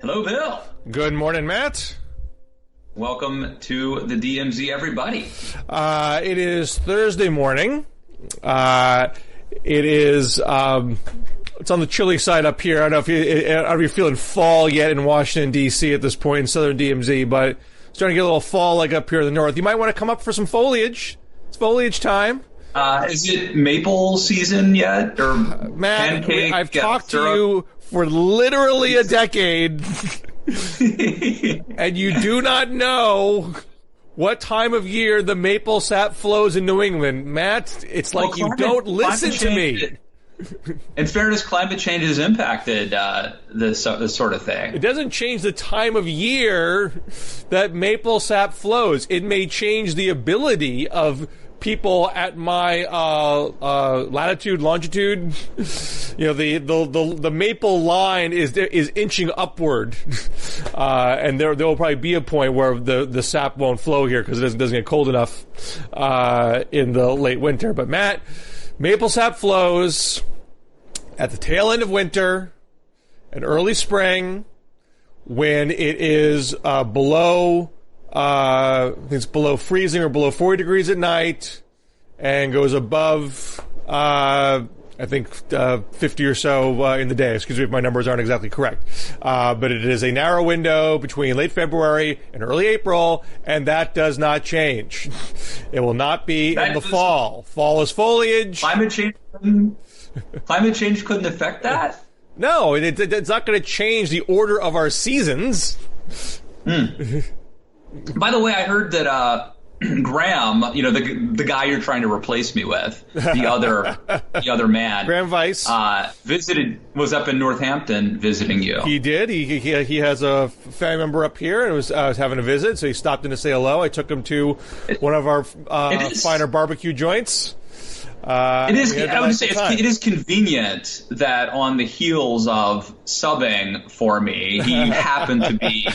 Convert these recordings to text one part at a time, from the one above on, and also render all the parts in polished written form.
Hello, Bill. Good morning, Matt. Welcome to the DMZ, everybody. It is Thursday morning. It is, it's on the chilly side up here. I don't know if you're feeling fall yet in Washington, D.C. at this point in southern DMZ, but it's starting to get a little fall like up here in the north. You might want to come up for some foliage. It's foliage time. Is it maple season yet? Or Matt, pancake? I've talked to you for literally a decade, and you do not know what time of year the maple sap flows in New England. Matt, it's like you don't listen to me. In fairness, climate change has impacted this sort of thing. It doesn't change the time of year that maple sap flows. It may change the ability of people at my latitude, longitude. You know, the maple line is inching upward, and there will probably be a point where the sap won't flow here because it doesn't get cold enough in the late winter. But Matt, maple sap flows at the tail end of winter and early spring when it is below. I think it's below freezing or below 40 degrees at night, and goes above, I think, 50 or so in the day. Excuse me if my numbers aren't exactly correct. But it is a narrow window between late February and early April, and that does not change. It will not be in the fall. Fall is foliage. Climate change couldn't affect that? No, it's not going to change the order of our seasons. By the way, I heard that Graham, you know, the guy you're trying to replace me with, the other man, Graham Weiss, was up in Northampton visiting you. He did. He has a family member up here and was having a visit, so he stopped in to say hello. I took him to one of our finer barbecue joints. It is. I would say it is convenient that on the heels of subbing for me, he happened to be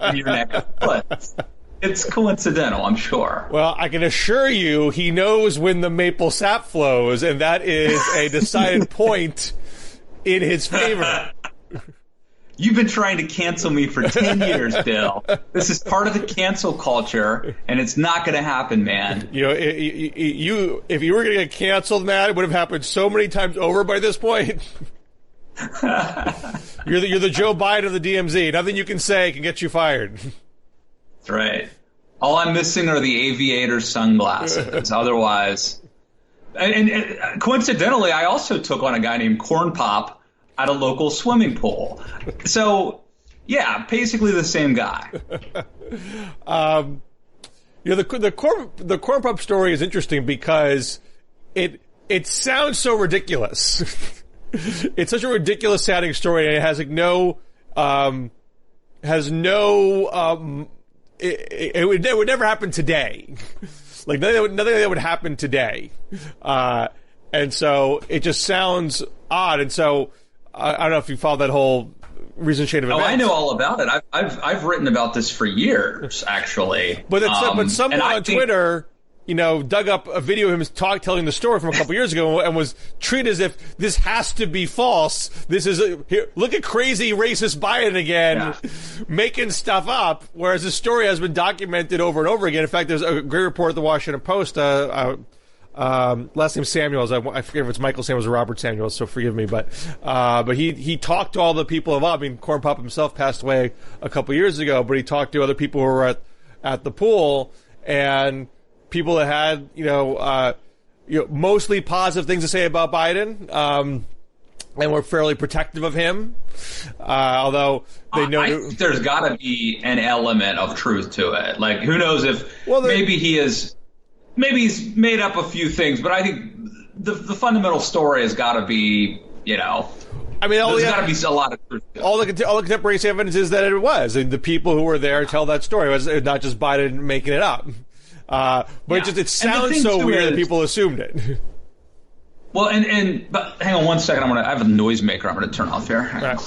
in your neck of the woods. It's coincidental, I'm sure. Well, I can assure you, he knows when the maple sap flows, and that is a decided point in his favor. You've been trying to cancel me for 10 years, Bill. This is part of the cancel culture, and it's not going to happen, man. You know, if you were going to get canceled, Matt, it would have happened so many times over by this point. You're the Joe Biden of the DMZ. Nothing you can say can get you fired. That's right. All I'm missing are the aviator sunglasses. Otherwise, and coincidentally, I also took on a guy named Corn Pop at a local swimming pool. So, yeah, basically the same guy. You know, the corn pop story is interesting because it sounds so ridiculous. It's such a ridiculous sounding story, and it has like it would never happen today. Like nothing that would happen today. And so it just sounds odd. And so I don't know if you followed that whole recent chain of events. Oh, I know all about it. I've written about this for years, actually. But someone on Twitter, you know, dug up a video of him telling the story from a couple years ago and was treated as if this has to be false. This is here. Look at crazy racist Biden again, making stuff up. Whereas the story has been documented over and over again. In fact, there's a great report at the Washington Post. Last name Samuels. I forget if it's Michael Samuels or Robert Samuels, so forgive me. But he talked to all the people involved. I mean, Corn Pop himself passed away a couple years ago, but he talked to other people who were at the pool and people that had mostly positive things to say about Biden, and were fairly protective of him. Although they know I think there's got to be an element of truth to it. Like, who knows if maybe he's made up a few things, but I think the fundamental story has got to be, you know, I mean, there's got to be a lot of truth to it. All the contemporary evidence is that it was, and the people who were there tell that story. It was not just Biden making it up. But it sounds so weird that people assumed it. Well, but hang on one second. I have a noisemaker. I'm going to turn off here. Right.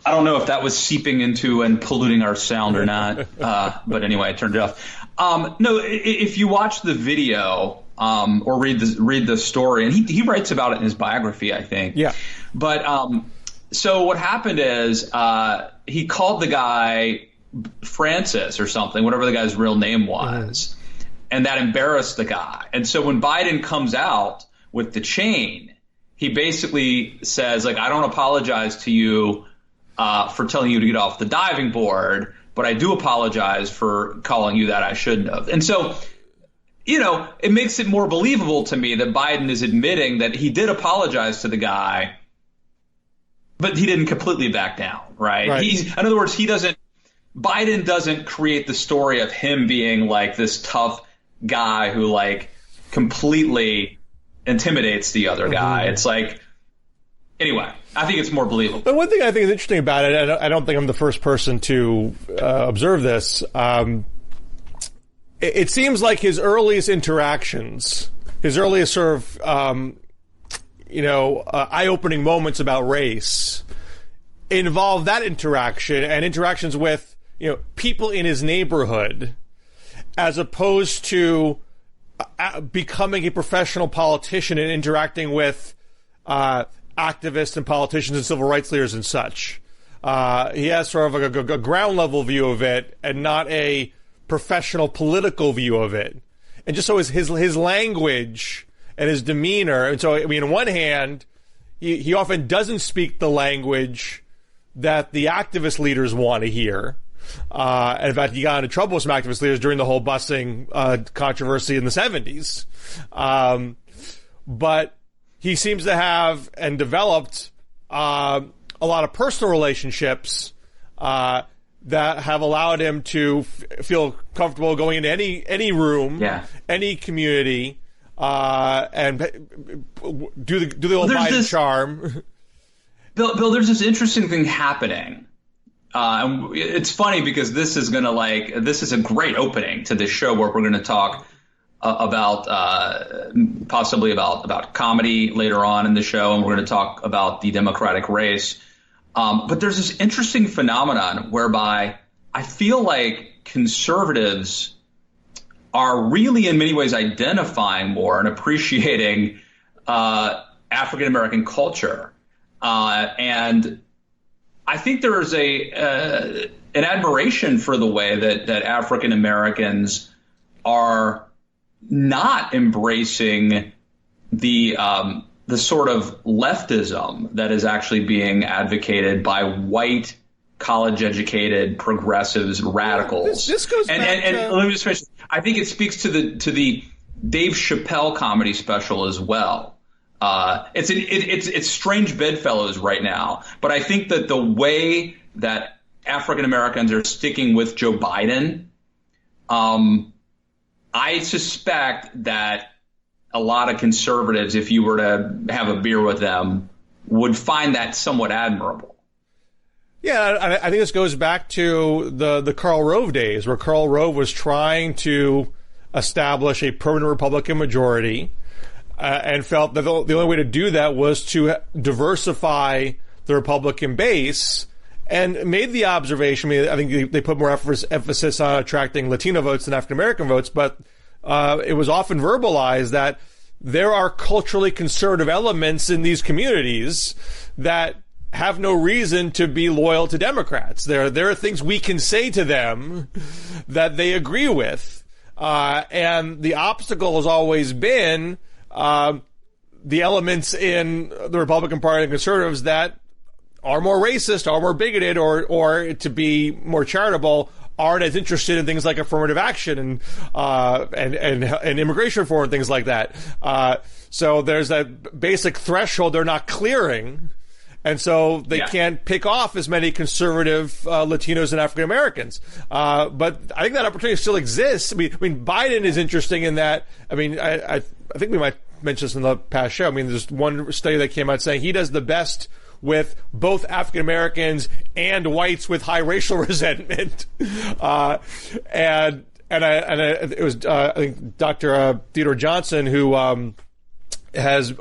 I don't know if that was seeping into and polluting our sound or not. But anyway, I turned it off. No, if you watch the video, or read the story, and he writes about it in his biography, I think. Yeah. But so what happened is he called the guy Francis or something, whatever the guy's real name was, and that embarrassed the guy. And so when Biden comes out with the chain, he basically says, like, I don't apologize to you for telling you to get off the diving board, but I do apologize for calling you that I shouldn't have. And so, you know, it makes it more believable to me that Biden is admitting that he did apologize to the guy, but he didn't completely back down, right? In other words, Biden doesn't create the story of him being like this tough guy who like completely intimidates the other guy. It's like, anyway, I think it's more believable. But one thing I think is interesting about it, I don't think I'm the first person to observe this. It seems like his earliest interactions, his earliest sort of, eye-opening moments about race involve that interaction and interactions with, people in his neighborhood, as opposed to becoming a professional politician and interacting with activists and politicians and civil rights leaders and such. He has sort of a ground level view of it and not a professional political view of it. And just so his language and his demeanor. And so, I mean, on one hand, he often doesn't speak the language that the activist leaders want to hear. And in fact, he got into trouble with some activist leaders during the whole busing controversy in the 70s. But he seems to have and developed a lot of personal relationships that have allowed him to feel comfortable going into any room, any community, and do the old Biden charm. Bill, there's this interesting thing happening. And it's funny because this is a great opening to this show where we're going to talk possibly about comedy later on in the show, and we're going to talk about the Democratic race. But there's this interesting phenomenon whereby I feel like conservatives are really in many ways identifying more and appreciating African American culture. And I think there is an admiration for the way that African Americans are not embracing the sort of leftism that is actually being advocated by white, college-educated progressives, radicals. This goes back and let me just finish. I think it speaks to the Dave Chappelle comedy special as well. It's strange bedfellows right now, but I think that the way that African Americans are sticking with Joe Biden, I suspect that a lot of conservatives, if you were to have a beer with them, would find that somewhat admirable. Yeah, I think this goes back to the Karl Rove days, where Karl Rove was trying to establish a permanent Republican majority. And felt that the only way to do that was to diversify the Republican base, and made the observation. I mean, I think they put more emphasis on attracting Latino votes than African American votes, but it was often verbalized that there are culturally conservative elements in these communities that have no reason to be loyal to Democrats. There are things we can say to them that they agree with, and the obstacle has always been the elements in the Republican Party and conservatives that are more racist, are more bigoted, or to be more charitable, aren't as interested in things like affirmative action and immigration reform and things like that. So there's that basic threshold they're not clearing, and so they can't pick off as many conservative Latinos and African Americans. But I think that opportunity still exists. I mean, Biden is interesting in that. I mean, I think we might mention this in the past show. I mean, there's one study that came out saying he does the best with both African Americans and whites with high racial resentment. And it was I think Dr. Theodore Johnson, who is an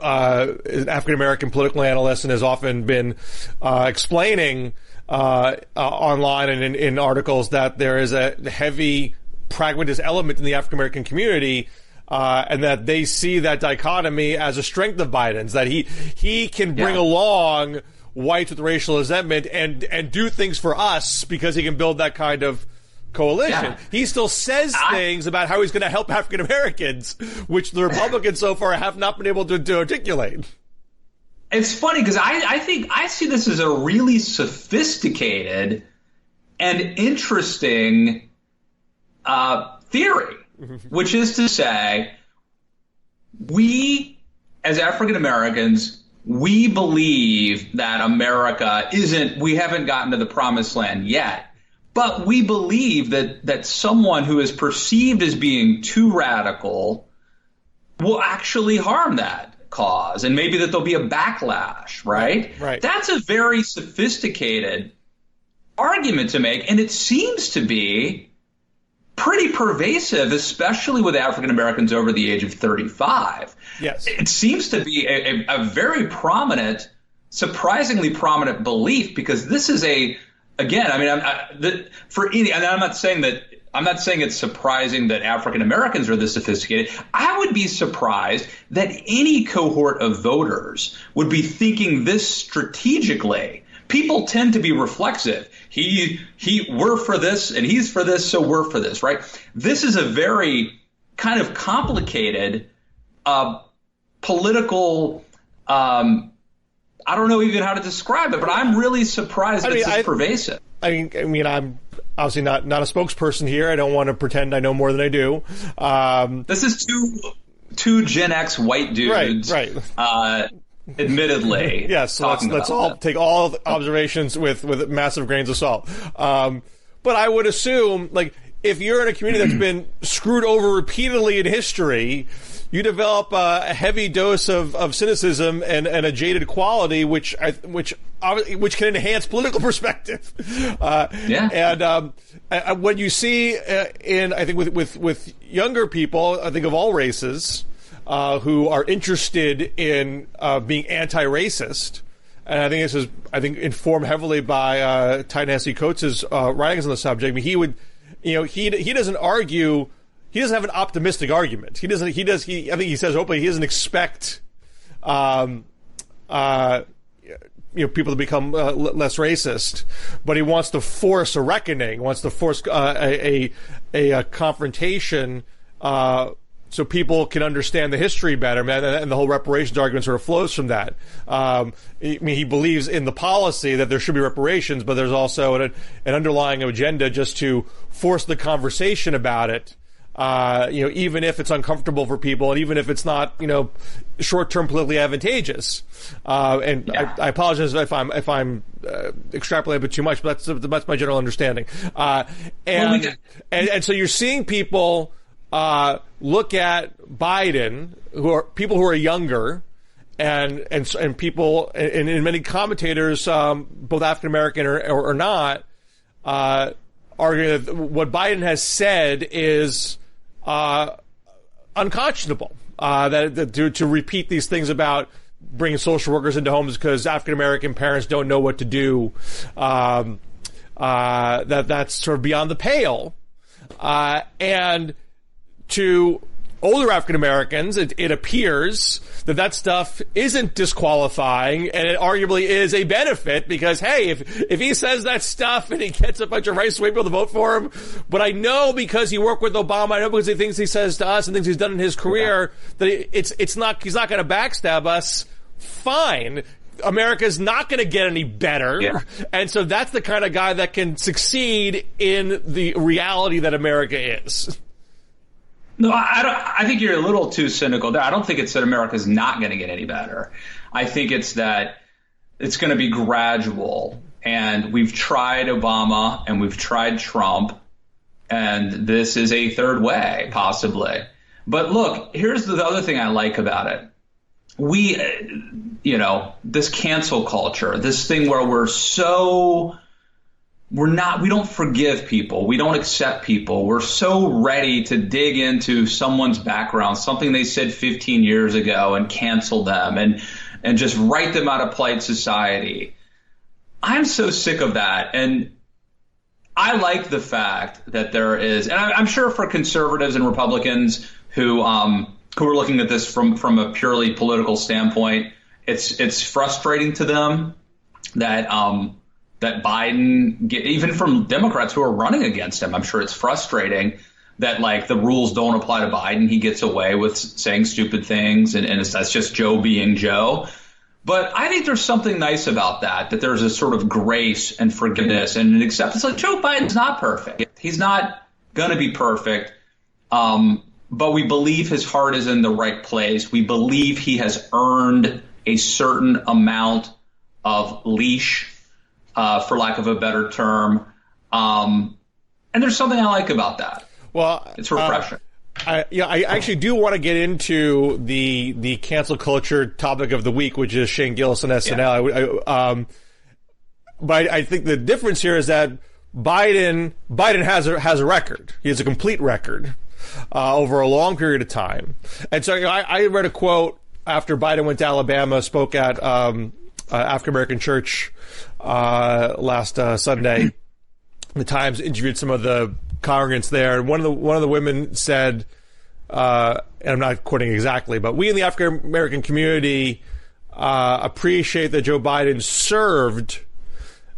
African American political analyst and has often been explaining online and in articles that there is a heavy pragmatist element in the African American community and that they see that dichotomy as a strength of Biden's, that he can bring along whites with racial resentment and do things for us because he can build that kind of coalition. Yeah. He still says things about how he's going to help African Americans, which the Republicans so far have not been able to articulate. It's funny because I think I see this as a really sophisticated and interesting theory, which is to say, we as African Americans, we believe that America we haven't gotten to the promised land yet. But we believe that someone who is perceived as being too radical will actually harm that cause, and maybe that there'll be a backlash, right? Right. That's a very sophisticated argument to make, and it seems to be pretty pervasive, especially with African Americans over the age of 35. Yes. It seems to be a very prominent, surprisingly prominent belief, because this is again, I mean, I'm not saying it's surprising that African Americans are this sophisticated. I would be surprised that any cohort of voters would be thinking this strategically. People tend to be reflexive. We're for this and he's for this, so we're for this, right? This is a very kind of complicated political I don't know even how to describe it, but I'm really surprised that it's pervasive. I mean, I'm obviously not a spokesperson here. I don't want to pretend I know more than I do. This is two Gen X white dudes, right. Admittedly. Yes, so let's all take all observations with massive grains of salt. But I would assume, like, if you're in a community that's been screwed over repeatedly in history, you develop a heavy dose of cynicism and a jaded quality, which can enhance political perspective. And when you see I think with younger people, I think of all races, who are interested in being anti-racist, and I think this is informed heavily by Ta-Nehisi Coates' writings on the subject. I mean, he doesn't argue. He doesn't have an optimistic argument. I think he says openly he doesn't expect, people to become less racist, but he wants to force a reckoning, wants to force a confrontation, so people can understand the history better, and the whole reparations argument sort of flows from that. I mean, he believes in the policy that there should be reparations, but there's also an underlying agenda just to force the conversation about it. Even if it's uncomfortable for people, and even if it's not, short-term politically advantageous. I apologize if I'm extrapolating a bit too much, but that's my general understanding. And so you're seeing people look at Biden, people who are younger, and people, and many commentators, both African American or not, arguing that what Biden has said is unconscionable. That to repeat these things about bringing social workers into homes because African American parents don't know what to do, that's sort of beyond the pale. And to older African Americans, it appears that stuff isn't disqualifying, and it arguably is a benefit because, hey, if he says that stuff and he gets a bunch of rights white people to vote for him, but I know because he worked with Obama, I know because the things he says to us and things he's done in his career, that he's not going to backstab us. Fine. America's not going to get any better. Yeah. And so that's the kind of guy that can succeed in the reality that America is. No, I think you're a little too cynical there. I don't think it's that America's not going to get any better. I think it's that it's going to be gradual. And we've tried Obama and we've tried Trump, and this is a third way, possibly. But look, here's the other thing I like about it. We, this cancel culture, this thing where we don't forgive people. We don't accept people. We're so ready to dig into someone's background, something they said 15 years ago, and cancel them and just write them out of polite society. I'm so sick of that. And I like the fact that there is, and I'm sure for conservatives and Republicans who are looking at this from a purely political standpoint. It's frustrating to them that that Biden, even from Democrats who are running against him, I'm sure it's frustrating that like the rules don't apply to Biden. He gets away with saying stupid things, and that's just Joe being Joe. But I think there's something nice about that there's a sort of grace and forgiveness and an acceptance. Like Joe Biden's not perfect. He's not going to be perfect. But we believe his heart is in the right place. We believe he has earned a certain amount of leash, for lack of a better term. And there's something I like about that. Well, it's refreshing. I actually do want to get into the cancel culture topic of the week, which is Shane Gillis and SNL. Yeah. But I think the difference here is that Biden has a record. He has a complete record over a long period of time. And so I read a quote after Biden went to Alabama, spoke at African American church last Sunday. The Times interviewed some of the congregants there, and one of the women said, and I'm not quoting exactly, but we in the African American community appreciate that Joe Biden served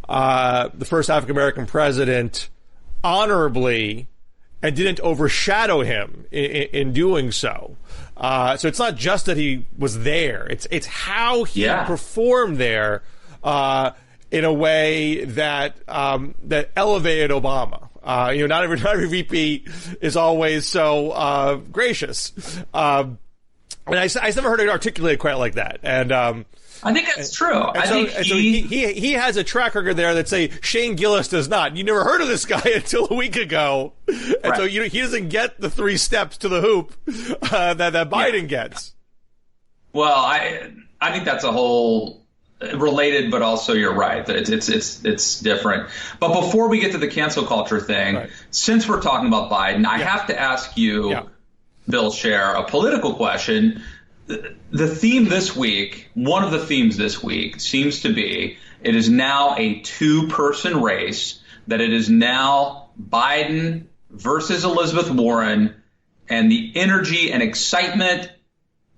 the first African American president honorably and didn't overshadow him in doing so. So it's not just that he was there; it's how he performed there in a way that that elevated Obama. Not every VP is always so gracious. And I never heard it articulated quite like that. And I think that's true. So he has a track record there that say Shane Gillis does not. You never heard of this guy until a week ago, and so he doesn't get the 3 steps to the hoop that Biden gets. Well, I think that's a whole related, but also you're right. It's different. But before we get to the cancel culture thing, since we're talking about Biden, I have to ask you, Bill Scher, a political question. The theme this week, one of the themes this week, seems to be it is now a 2-person race, that it is now Biden versus Elizabeth Warren, and the energy and excitement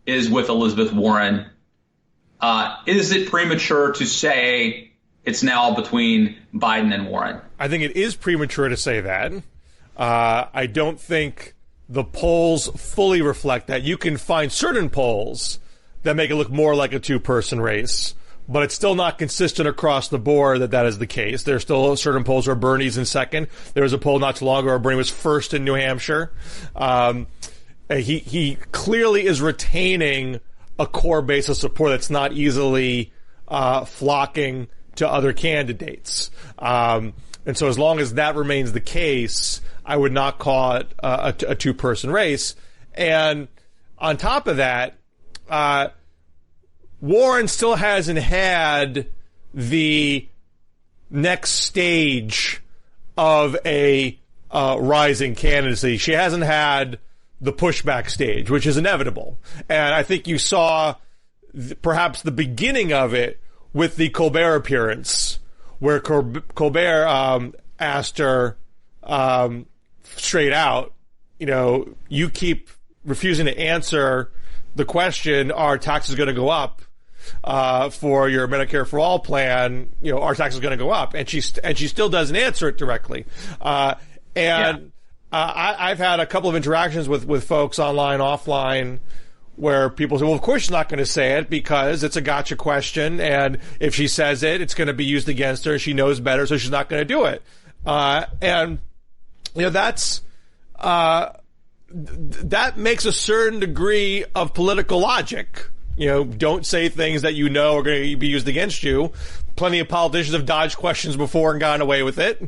is with Elizabeth Warren. Is it premature to say it's now between Biden and Warren? I think it is premature to say that. I don't think the polls fully reflect that. You can find certain polls that make it look more like a 2-person race, but it's still not consistent across the board that is the case. There's still certain polls where Bernie's in second. There was a poll not too long ago where Bernie was first in New Hampshire. He clearly is retaining a core base of support that's not easily flocking to other candidates. And so as long as that remains the case, I would not call it a 2-person race. And on top of that, Warren still hasn't had the next stage of a rising candidacy. She hasn't had the pushback stage, which is inevitable. And I think you saw perhaps the beginning of it with the Colbert appearance, where Colbert asked her straight out, you keep refusing to answer the question, are taxes going to go up for your Medicare for All plan? Are taxes going to go up? And she still doesn't answer it directly. I've had a couple of interactions with folks online, offline, where people say, well, of course she's not going to say it because it's a gotcha question, and if she says it, it's going to be used against her. She knows better, so she's not going to do it. That's that makes a certain degree of political logic. Don't say things that are going to be used against you. Plenty of politicians have dodged questions before and gotten away with it.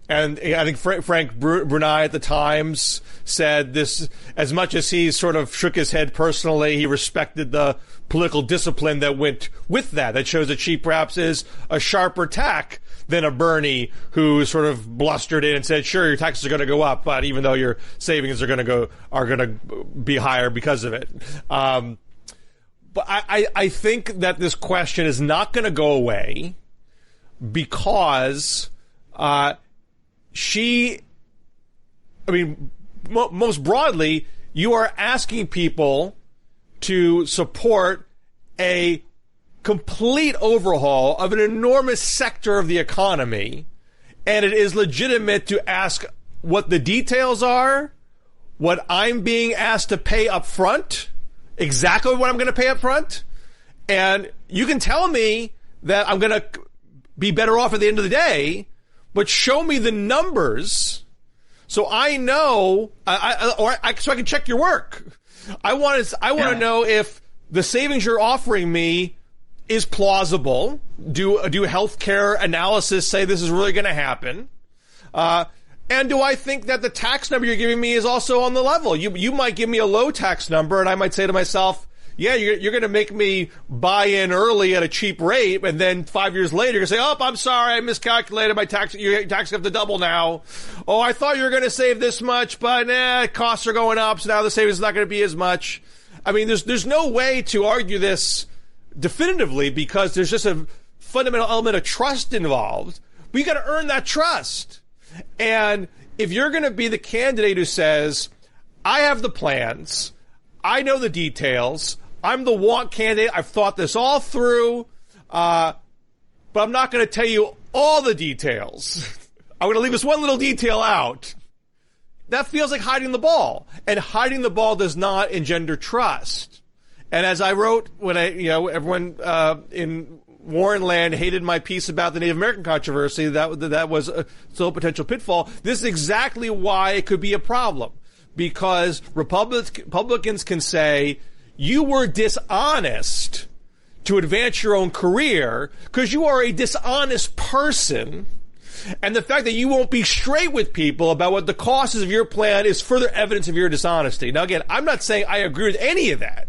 And I think Frank Brunei at the Times said this, as much as he sort of shook his head personally, he respected the political discipline that went with that. That shows that she perhaps is a sharper tack than a Bernie who sort of blustered in and said, sure, your taxes are going to go up, but even though your savings are going to be higher because of it. But I think that this question is not going to go away because, most broadly, you are asking people to support a complete overhaul of an enormous sector of the economy, and it is legitimate to ask what the details are, what I'm being asked to pay up front, exactly what I'm going to pay up front, and you can tell me that I'm going to be better off at the end of the day, but show me the numbers so I know, so I can check your work. I want to know if the savings you're offering me is plausible. Do healthcare analysis say this is really going to happen? And do I think that the tax number you're giving me is also on the level? You might give me a low tax number, and I might say to myself, yeah, you're going to make me buy in early at a cheap rate, and then 5 years later you're going to say, oh, I'm sorry, I miscalculated my tax. Your tax have to double now. Oh, I thought you were going to save this much, but costs are going up, so now the savings is not going to be as much. I mean, there's no way to argue this definitively because there's just a fundamental element of trust involved. But you got to earn that trust. And if you're going to be the candidate who says, I have the plans, I know the details, I'm the want candidate, I've thought this all through, but I'm not going to tell you all the details. I'm going to leave this one little detail out. That feels like hiding the ball. And hiding the ball does not engender trust. And as I wrote when everyone in Warren land hated my piece about the Native American controversy, that was still a potential pitfall. This is exactly why it could be a problem. Because Republicans can say, you were dishonest to advance your own career because you are a dishonest person. And the fact that you won't be straight with people about what the cost is of your plan is further evidence of your dishonesty. Now, again, I'm not saying I agree with any of that.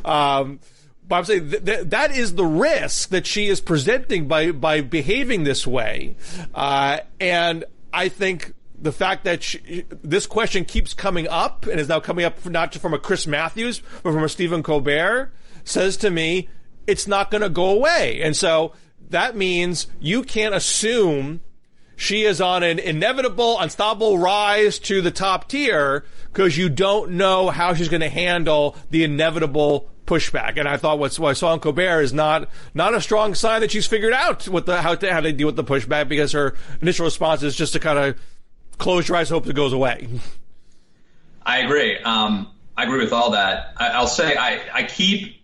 But I'm saying that is the risk that she is presenting by behaving this way. And I think the fact that this question keeps coming up and is now coming up not just from a Chris Matthews, but from a Stephen Colbert, says to me, it's not going to go away. And so that means you can't assume she is on an inevitable, unstoppable rise to the top tier because you don't know how she's going to handle the inevitable pushback. And I thought what I saw in Colbert is not a strong sign that she's figured out how to deal with the pushback, because her initial response is just to kind of close your eyes, hope it goes away. I agree. I agree with all that. I'll say I keep,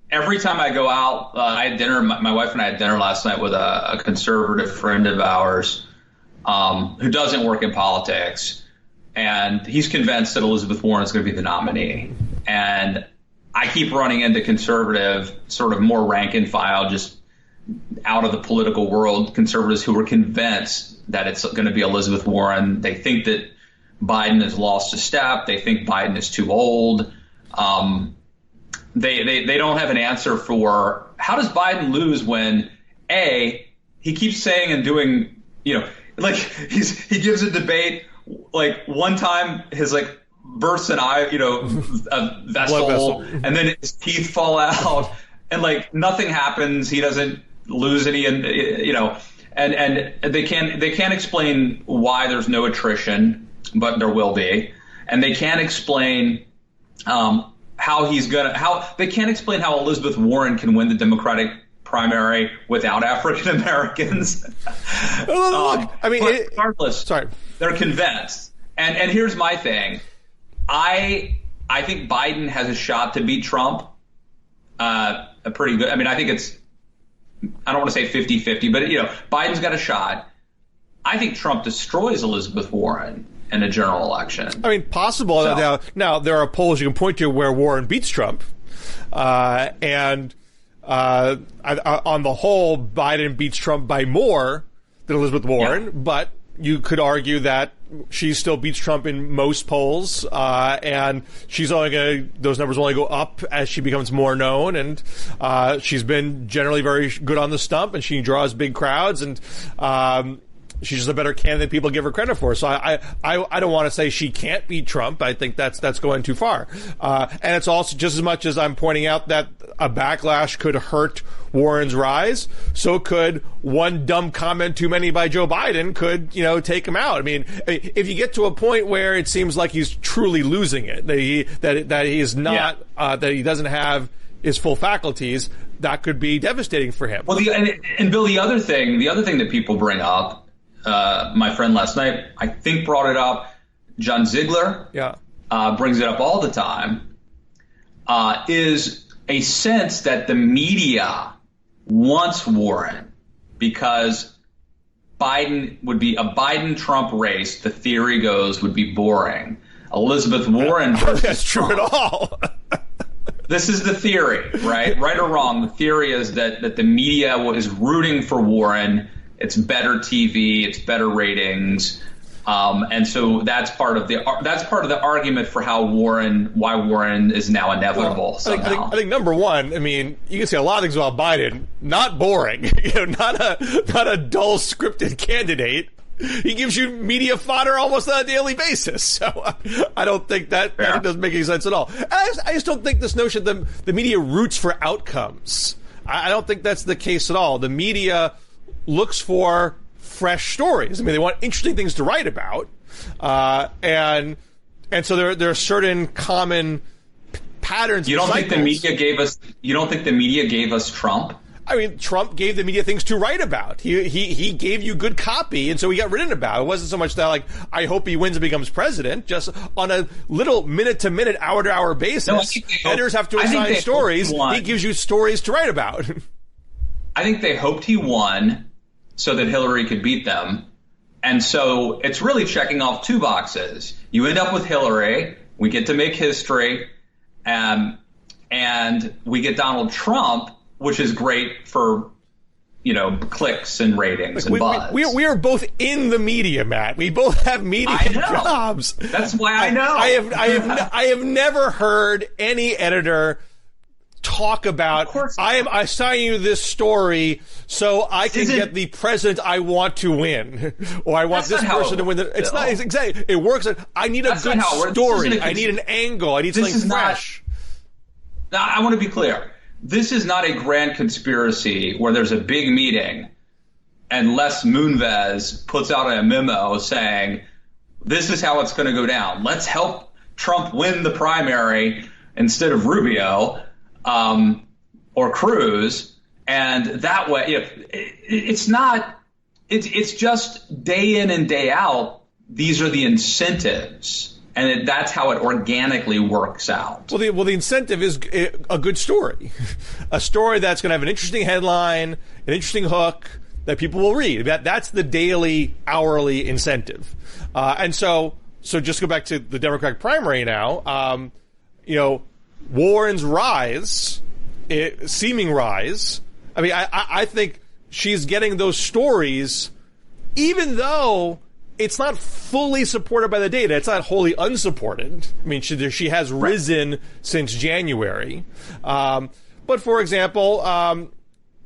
every time I go out, I had dinner, my wife and I had dinner last night with a conservative friend of ours who doesn't work in politics. And he's convinced that Elizabeth Warren is going to be the nominee. And I keep running into conservative, sort of more rank and file, just out of the political world, conservatives who are convinced that it's going to be Elizabeth Warren. They think that Biden has lost a step. They think Biden is too old. They don't have an answer for how does Biden lose when he keeps saying and doing, like he gives a debate, like one time his bursts an eye, a vessel, and then his teeth fall out and nothing happens. He doesn't lose any, and they can't explain why there's no attrition, but there will be, and they can't explain they can't explain how Elizabeth Warren can win the Democratic primary without African Americans. Look, I mean, regardless, they're convinced. And here's my thing. I think Biden has a shot to beat Trump. A pretty good. I mean, I think it's, I don't want to say 50-50, but Biden's got a shot. I think Trump destroys Elizabeth Warren in a general election. I mean, possible. So, now there are polls you can point to where Warren beats Trump, and on the whole, Biden beats Trump by more than Elizabeth Warren. Yeah. But you could argue that she still beats Trump in most polls, and those numbers only go up as she becomes more known, and she's been generally very good on the stump, and she draws big crowds, and she's just a better candidate people give her credit for. So I don't want to say she can't beat Trump. I think that's going too far. And it's also just as much as I'm pointing out that a backlash could hurt Warren's rise, so could one dumb comment too many by Joe Biden could, take him out. I mean, if you get to a point where it seems like he's truly losing it, that he is not, that he doesn't have his full faculties, that could be devastating for him. Well, and Bill, the other thing that people bring up, my friend last night, I think brought it up, John Ziegler, brings it up all the time, is a sense that the media wants Warren because Biden would be a Biden-Trump race, the theory goes, would be boring. Elizabeth Warren versus that's true Trump. At all. This is the theory, right? Right or wrong, the theory is that the media is rooting for Warren. It's better TV, it's better ratings, and so that's part of the argument for why Warren is now inevitable. I think number one, I mean, you can say a lot of things about Biden, not boring, not a dull scripted candidate. He gives you media fodder almost on a daily basis. So I don't think that doesn't make any sense at all. I just don't think this notion that the media roots for outcomes. I don't think that's the case at all. The media looks for fresh stories. I mean, they want interesting things to write about. And so there are certain common patterns. You don't think the media gave us Trump? I mean, Trump gave the media things to write about. He gave you good copy, and so he got written about. It wasn't so much that, like, I hope he wins and becomes president, just on a little minute-to-minute, hour-to-hour basis. Editors have to assign stories. He gives you stories to write about. I think they hoped he won so that Hillary could beat them. And so it's really checking off two boxes. You end up with Hillary. We get to make history. And we get Donald Trump, which is great for, clicks and ratings and buzz. We are both in the media, Matt. We both have media jobs. That's why I know. I have never heard any editor talk about, I assign you this story so I can get the president I want to win, or I want this person to win. It's not exactly. It works. I need a good story. I need an angle. I need something fresh. Now, I want to be clear. This is not a grand conspiracy where there's a big meeting and Les Moonves puts out a memo saying, this is how it's going to go down. Let's help Trump win the primary instead of Rubio or Cruz. And that way, it's just day in and day out. These are the incentives. And that's how it organically works out. Well, the incentive is a good story. A story that's going to have an interesting headline, an interesting hook that people will read. That's the daily, hourly incentive. And so just go back to the Democratic primary now. Warren's rise, seeming rise, I mean, I think she's getting those stories, even though it's not fully supported by the data. It's not wholly unsupported. I mean, she has risen since January. But for example,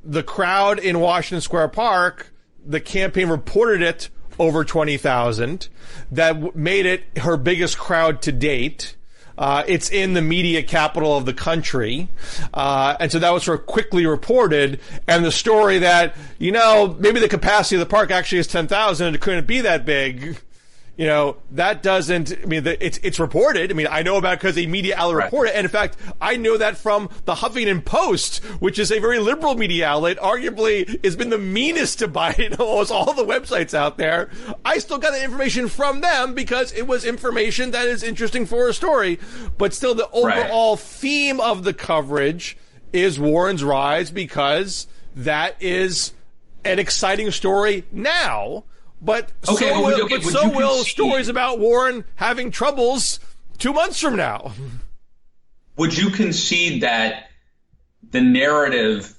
the crowd in Washington Square Park, the campaign reported it over 20,000. That made it her biggest crowd to date. It's in the media capital of the country. And so that was sort of quickly reported. And the story that, maybe the capacity of the park actually is 10,000 and it couldn't be that big. That doesn't, I mean, it's reported. I mean, I know about it because a media outlet reported it. And in fact, I know that from the Huffington Post, which is a very liberal media outlet, arguably has been the meanest to Biden, almost all the websites out there. I still got the information from them because it was information that is interesting for a story. But still, the overall theme of the coverage is Warren's rise because that is an exciting story now. But so will stories about Warren having troubles 2 months from now. Would you concede that the narrative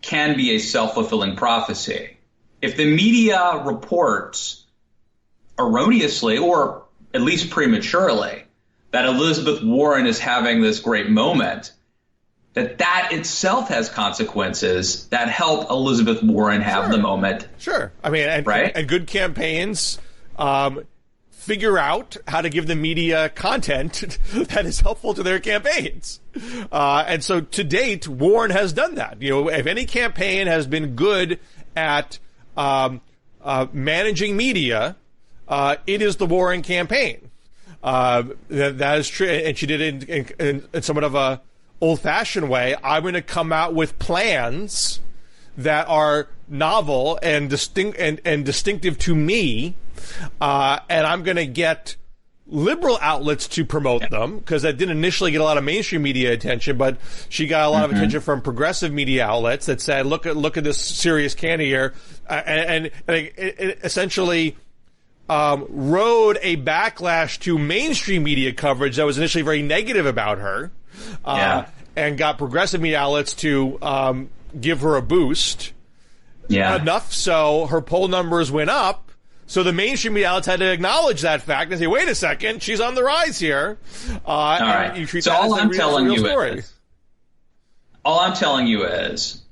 can be a self-fulfilling prophecy? If the media reports erroneously or at least prematurely that Elizabeth Warren is having this great moment, that itself has consequences that help Elizabeth Warren have the moment. Sure. I mean, and good campaigns figure out how to give the media content that is helpful to their campaigns. And so to date, Warren has done that. You know, if any campaign has been good at managing media, it is the Warren campaign. That is true. And she did it in somewhat of a old-fashioned way. I'm going to come out with plans that are novel and distinctive to me, and I'm going to get liberal outlets to promote them, because that didn't initially get a lot of mainstream media attention, but she got a lot of attention from progressive media outlets that said, look at this serious candidate here, and it essentially rode a backlash to mainstream media coverage that was initially very negative about her, and got progressive media outlets to give her a boost. Enough so her poll numbers went up. So the mainstream media outlets had to acknowledge that fact and say, wait a second, she's on the rise here. All right. So all I'm telling you is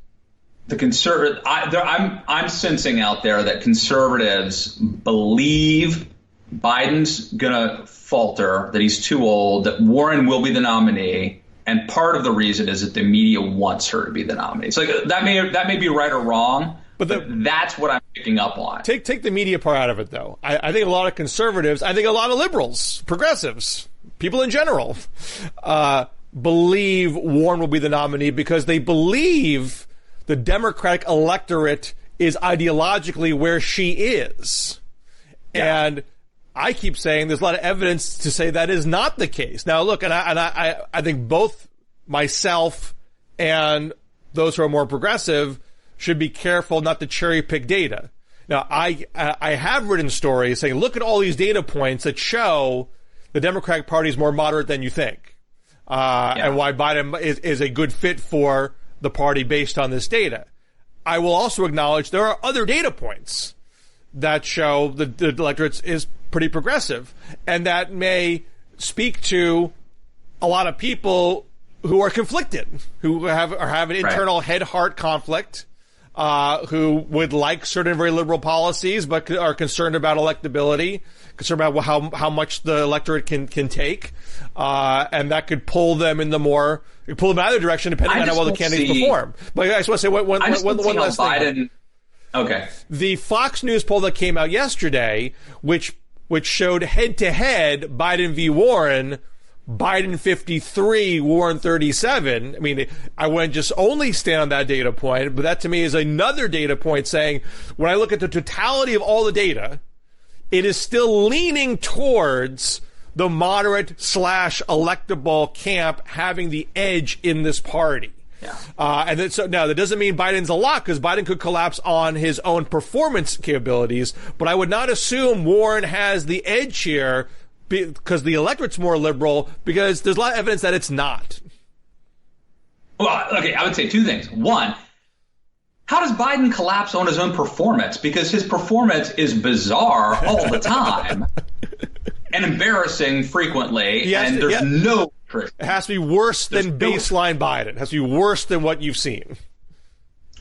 the conservative. I'm sensing out there that conservatives believe Biden's gonna falter, that he's too old, that Warren will be the nominee, and part of the reason is that the media wants her to be the nominee. So that may be right or wrong, but that's what I'm picking up on. Take the media part out of it, though. I think a lot of conservatives, I think a lot of liberals, progressives, people in general, believe Warren will be the nominee because they believe the Democratic electorate is ideologically where she is. And I keep saying there's a lot of evidence to say that is not the case. Now, look, and I think both myself and those who are more progressive should be careful not to cherry pick data. Now, I have written stories saying, look at all these data points that show the Democratic Party is more moderate than you think, and why Biden is a good fit for the party based on this data. I will also acknowledge there are other data points that show the electorate is pretty progressive, and that may speak to a lot of people who are conflicted, who have an internal head-heart conflict, who would like certain very liberal policies, but are concerned about electability, concerned about how much the electorate can take, and that could pull them in either direction depending on how well the candidates perform. But I just want to say one last thing. Okay. The Fox News poll that came out yesterday, which showed head-to-head Biden v. Warren, Biden 53, Warren 37. I mean, I wouldn't just only stand on that data point, but that to me is another data point saying, when I look at the totality of all the data, it is still leaning towards the moderate / electable camp having the edge in this party. And then, so now that doesn't mean Biden's a lock, because Biden could collapse on his own performance capabilities, but I would not assume Warren has the edge here because the electorate's more liberal, because there's a lot of evidence that it's not. Well, okay, I would say two things. One, how does Biden collapse on his own performance? Because his performance is bizarre all the time and embarrassing frequently, and there's no truth. It has to be worse than baseline Biden. It has to be worse than what you've seen.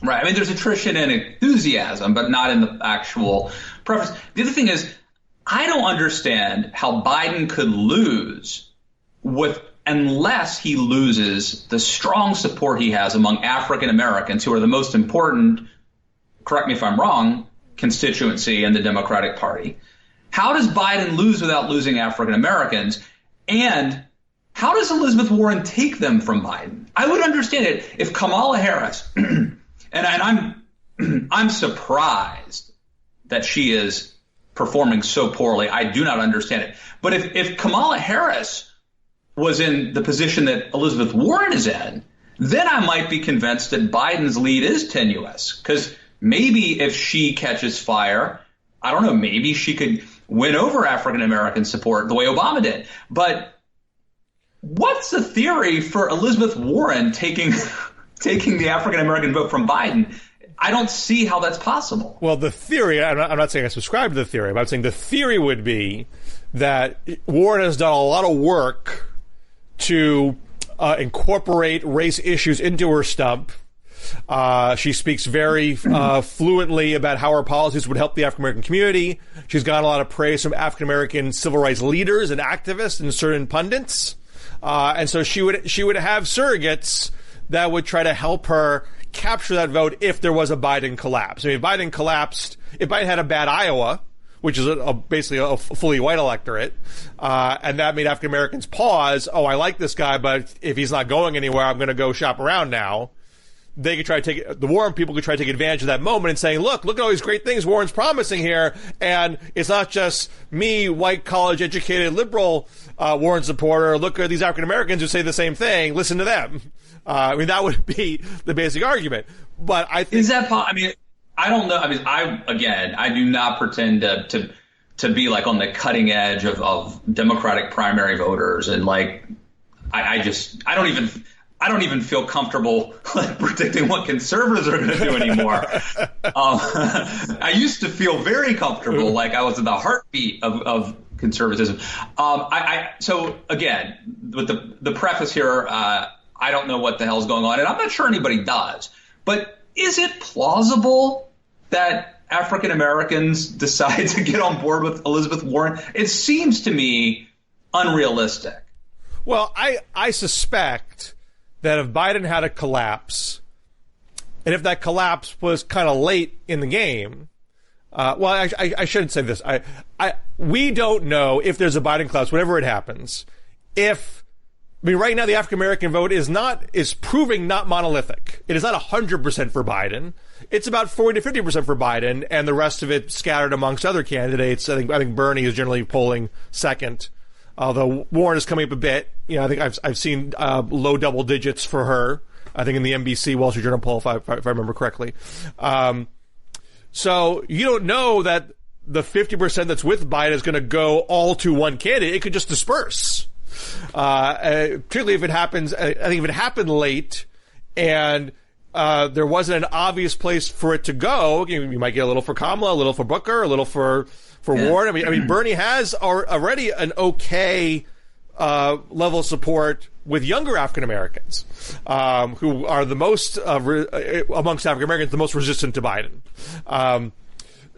Right. I mean, there's attrition in enthusiasm, but not in the actual preference. The other thing is, I don't understand how Biden could lose unless he loses the strong support he has among African Americans, who are the most important, correct me if I'm wrong, constituency in the Democratic Party. How does Biden lose without losing African Americans? And how does Elizabeth Warren take them from Biden? I would understand it if Kamala Harris, and I'm surprised that she is performing so poorly. I do not understand it. But if Kamala Harris was in the position that Elizabeth Warren is in, then I might be convinced that Biden's lead is tenuous. Because maybe if she catches fire, I don't know, maybe she could win over African American support the way Obama did. But what's the theory for Elizabeth Warren taking the African American vote from Biden? I don't see how that's possible. Well, the theory, I'm not saying I subscribe to the theory, but I'm saying the theory would be that Warren has done a lot of work to incorporate race issues into her stump. She speaks very fluently about how her policies would help the African American community. She's gotten a lot of praise from African American civil rights leaders and activists and certain pundits. And so she would have surrogates that would try to help her capture that vote if there was a Biden collapse. I mean, if Biden had a bad Iowa, which is basically a fully white electorate, and that made African Americans pause, oh, I like this guy, but if he's not going anywhere, I'm going to go shop around now. They could try to the Warren people could try to take advantage of that moment and saying, look at all these great things Warren's promising here. And it's not just me, white, college educated, liberal, Warren supporter. Look at these African Americans who say the same thing. Listen to them. I mean, that would be the basic argument. But I think. I mean, I don't know. I mean, I do not pretend to be like on the cutting edge of Democratic primary voters. And like, I don't even feel comfortable predicting what conservatives are going to do anymore. I used to feel very comfortable, like I was in the heartbeat of conservatism. So again, with the preface here, I don't know what the hell's going on, and I'm not sure anybody does. But is it plausible that African Americans decide to get on board with Elizabeth Warren? It seems to me unrealistic. Well, I suspect that if Biden had a collapse, and if that collapse was kind of late in the game, I shouldn't say this. We don't know if there's a Biden collapse, whenever it happens. Right now the African American vote is proving not monolithic. It is not 100% for Biden. It's about 40 to 50% for Biden, and the rest of it scattered amongst other candidates. I think Bernie is generally polling second. Although Warren is coming up a bit, I think I've seen low double digits for her. I think in the NBC Wall Street Journal poll, if I remember correctly. So you don't know that the 50% that's with Biden is going to go all to one candidate. It could just disperse. Particularly if it happens. I think if it happened late and there wasn't an obvious place for it to go, you might get a little for Kamala, a little for Booker, a little for Warren. I mean, Bernie has already an okay level of support with younger African Americans, who are the most amongst African Americans, the most resistant to Biden.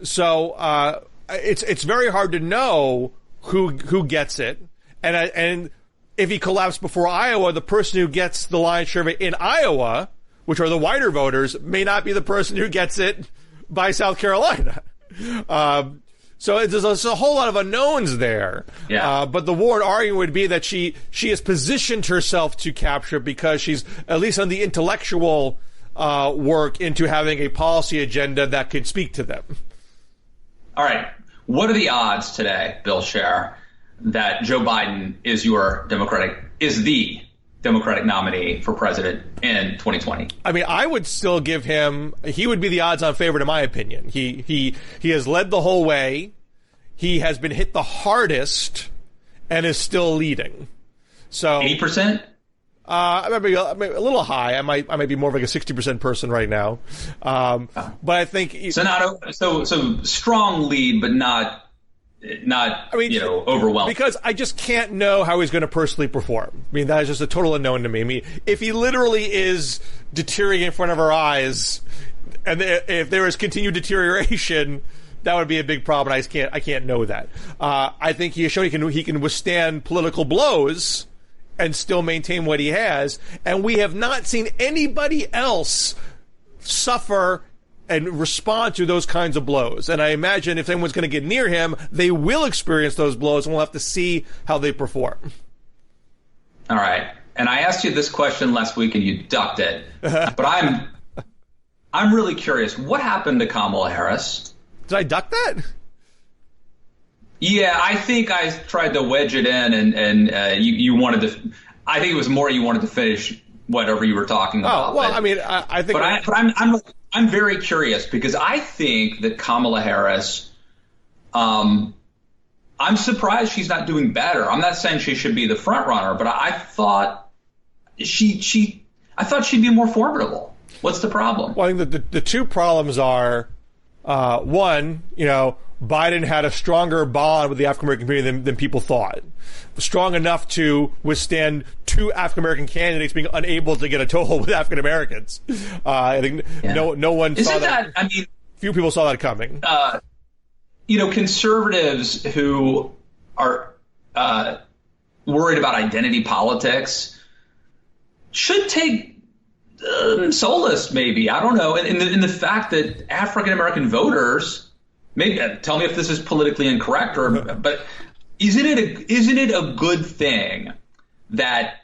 So it's very hard to know who gets it, and if he collapsed before Iowa, the person who gets the lion's share of it in Iowa, which are the whiter voters, may not be the person who gets it by South Carolina. So there's a whole lot of unknowns there. Yeah. But the Warren argument would be that she has positioned herself to capture because she's at least on the intellectual work into having a policy agenda that could speak to them. All right. What are the odds today, Bill Scher, that Joe Biden is the Democratic nominee for president in 2020? I mean, I would still give him. He would be the odds-on favorite, in my opinion. He has led the whole way. He has been hit the hardest, and is still leading. So 80%. Maybe a little high. I might be more of like a 60% person right now. But I think so strong lead, but not overwhelming. Because I just can't know how he's going to personally perform. I mean, that is just a total unknown to me. I mean, if he literally is deteriorating in front of our eyes, and if there is continued deterioration, that would be a big problem. I can't know that. I think he has shown he can withstand political blows and still maintain what he has. And we have not seen anybody else suffer and respond to those kinds of blows. And I imagine if anyone's going to get near him, they will experience those blows, and we'll have to see how they perform. All right. And I asked you this question last week, and you ducked it. But I'm really curious. What happened to Kamala Harris? Did I duck that? Yeah, I think I tried to wedge it in, and you wanted to. I think it was more you wanted to finish whatever you were talking about. Oh well, I mean, I think. But I'm very curious because I think that Kamala Harris. I'm surprised she's not doing better. I'm not saying she should be the front runner, but I thought she'd be more formidable. What's the problem? Well, I think the two problems are, one, Biden had a stronger bond with the African American community than people thought. Strong enough to withstand two African American candidates being unable to get a toll with African Americans. I think no one saw that. I mean, few people saw that coming. Conservatives who are worried about identity politics should take solace, maybe, I don't know, in the fact that African American voters, maybe tell me if this is politically incorrect, but isn't it a good thing that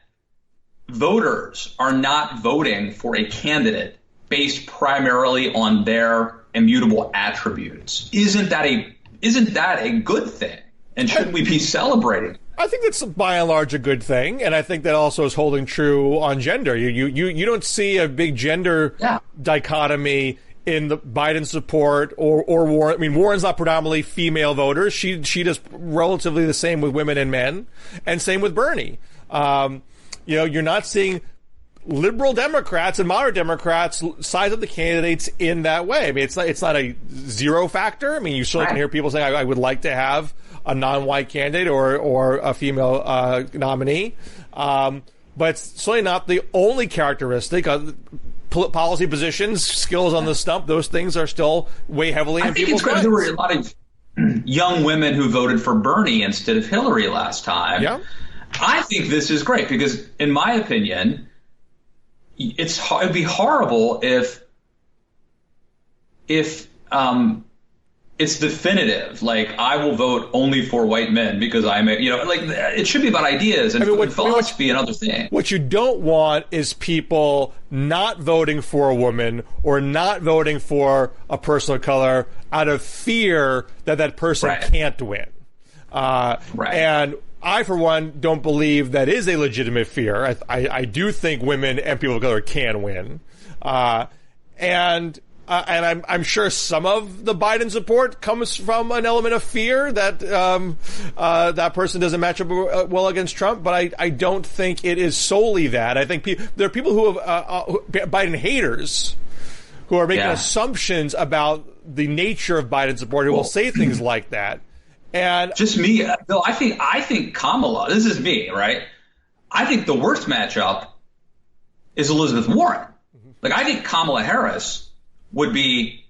voters are not voting for a candidate based primarily on their immutable attributes? Isn't that a good thing? And shouldn't we be celebrating? I think that's by and large a good thing, and I think that also is holding true on gender. You don't see a big gender dichotomy in the Biden support or Warren. I mean, Warren's not predominantly female voters. She does relatively the same with women and men, and same with Bernie. You're not seeing liberal Democrats and moderate Democrats size up the candidates in that way. I mean, it's not a zero factor. I mean, you certainly can hear people saying, I would like to have a non-white candidate or a female nominee. But it's certainly not the only characteristic. Policy positions, skills on the stump, those things are still weigh heavily in people's minds. There were a lot of young women who voted for Bernie instead of Hillary last time. Yeah. I think this is great because, in my opinion, it'd be horrible if it's definitive. Like, I will vote only for white men because it should be about ideas and philosophy and other things. What you don't want is people not voting for a woman or not voting for a person of color out of fear that person can't win. And I, for one, don't believe that is a legitimate fear. I do think women and people of color can win. And I'm sure some of the Biden support comes from an element of fear that that person doesn't match up well against Trump. But I don't think it is solely that. I think there are people who have Biden haters who are making assumptions about the nature of Biden support who will say things like that. And just me, Bill. I think Kamala. This is me, right? I think the worst matchup is Elizabeth Warren. Like, I think Kamala Harris would be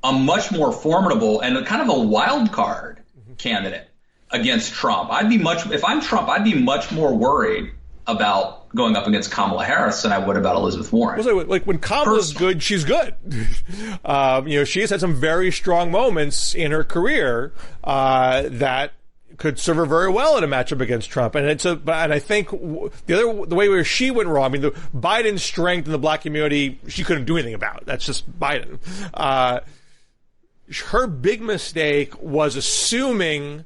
a much more formidable and kind of a wild card candidate against Trump. If I'm Trump, I'd be much more worried about going up against Kamala Harris than I would about Elizabeth Warren. Well, like, when Kamala's good, she's good. She has had some very strong moments in her career that could serve her very well in a matchup against Trump. And I think the way where she went wrong, I mean, the Biden's strength in the black community, she couldn't do anything about. That's just Biden. Her big mistake was assuming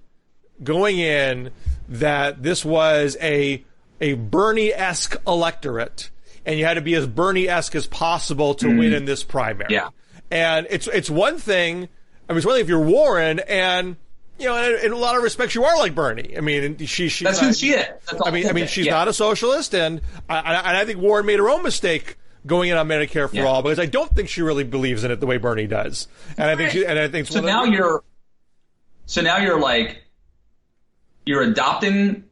going in that this was a Bernie-esque electorate, and you had to be as Bernie-esque as possible to win in this primary. Yeah. And it's one thing. I mean, it's one thing if you're Warren, and in a lot of respects, you are like Bernie. I mean, she's that's who she is. I mean, she's not a socialist, and I think Warren made her own mistake going in on Medicare for all, because I don't think she really believes in it the way Bernie does. And I think so. Now you're adopting.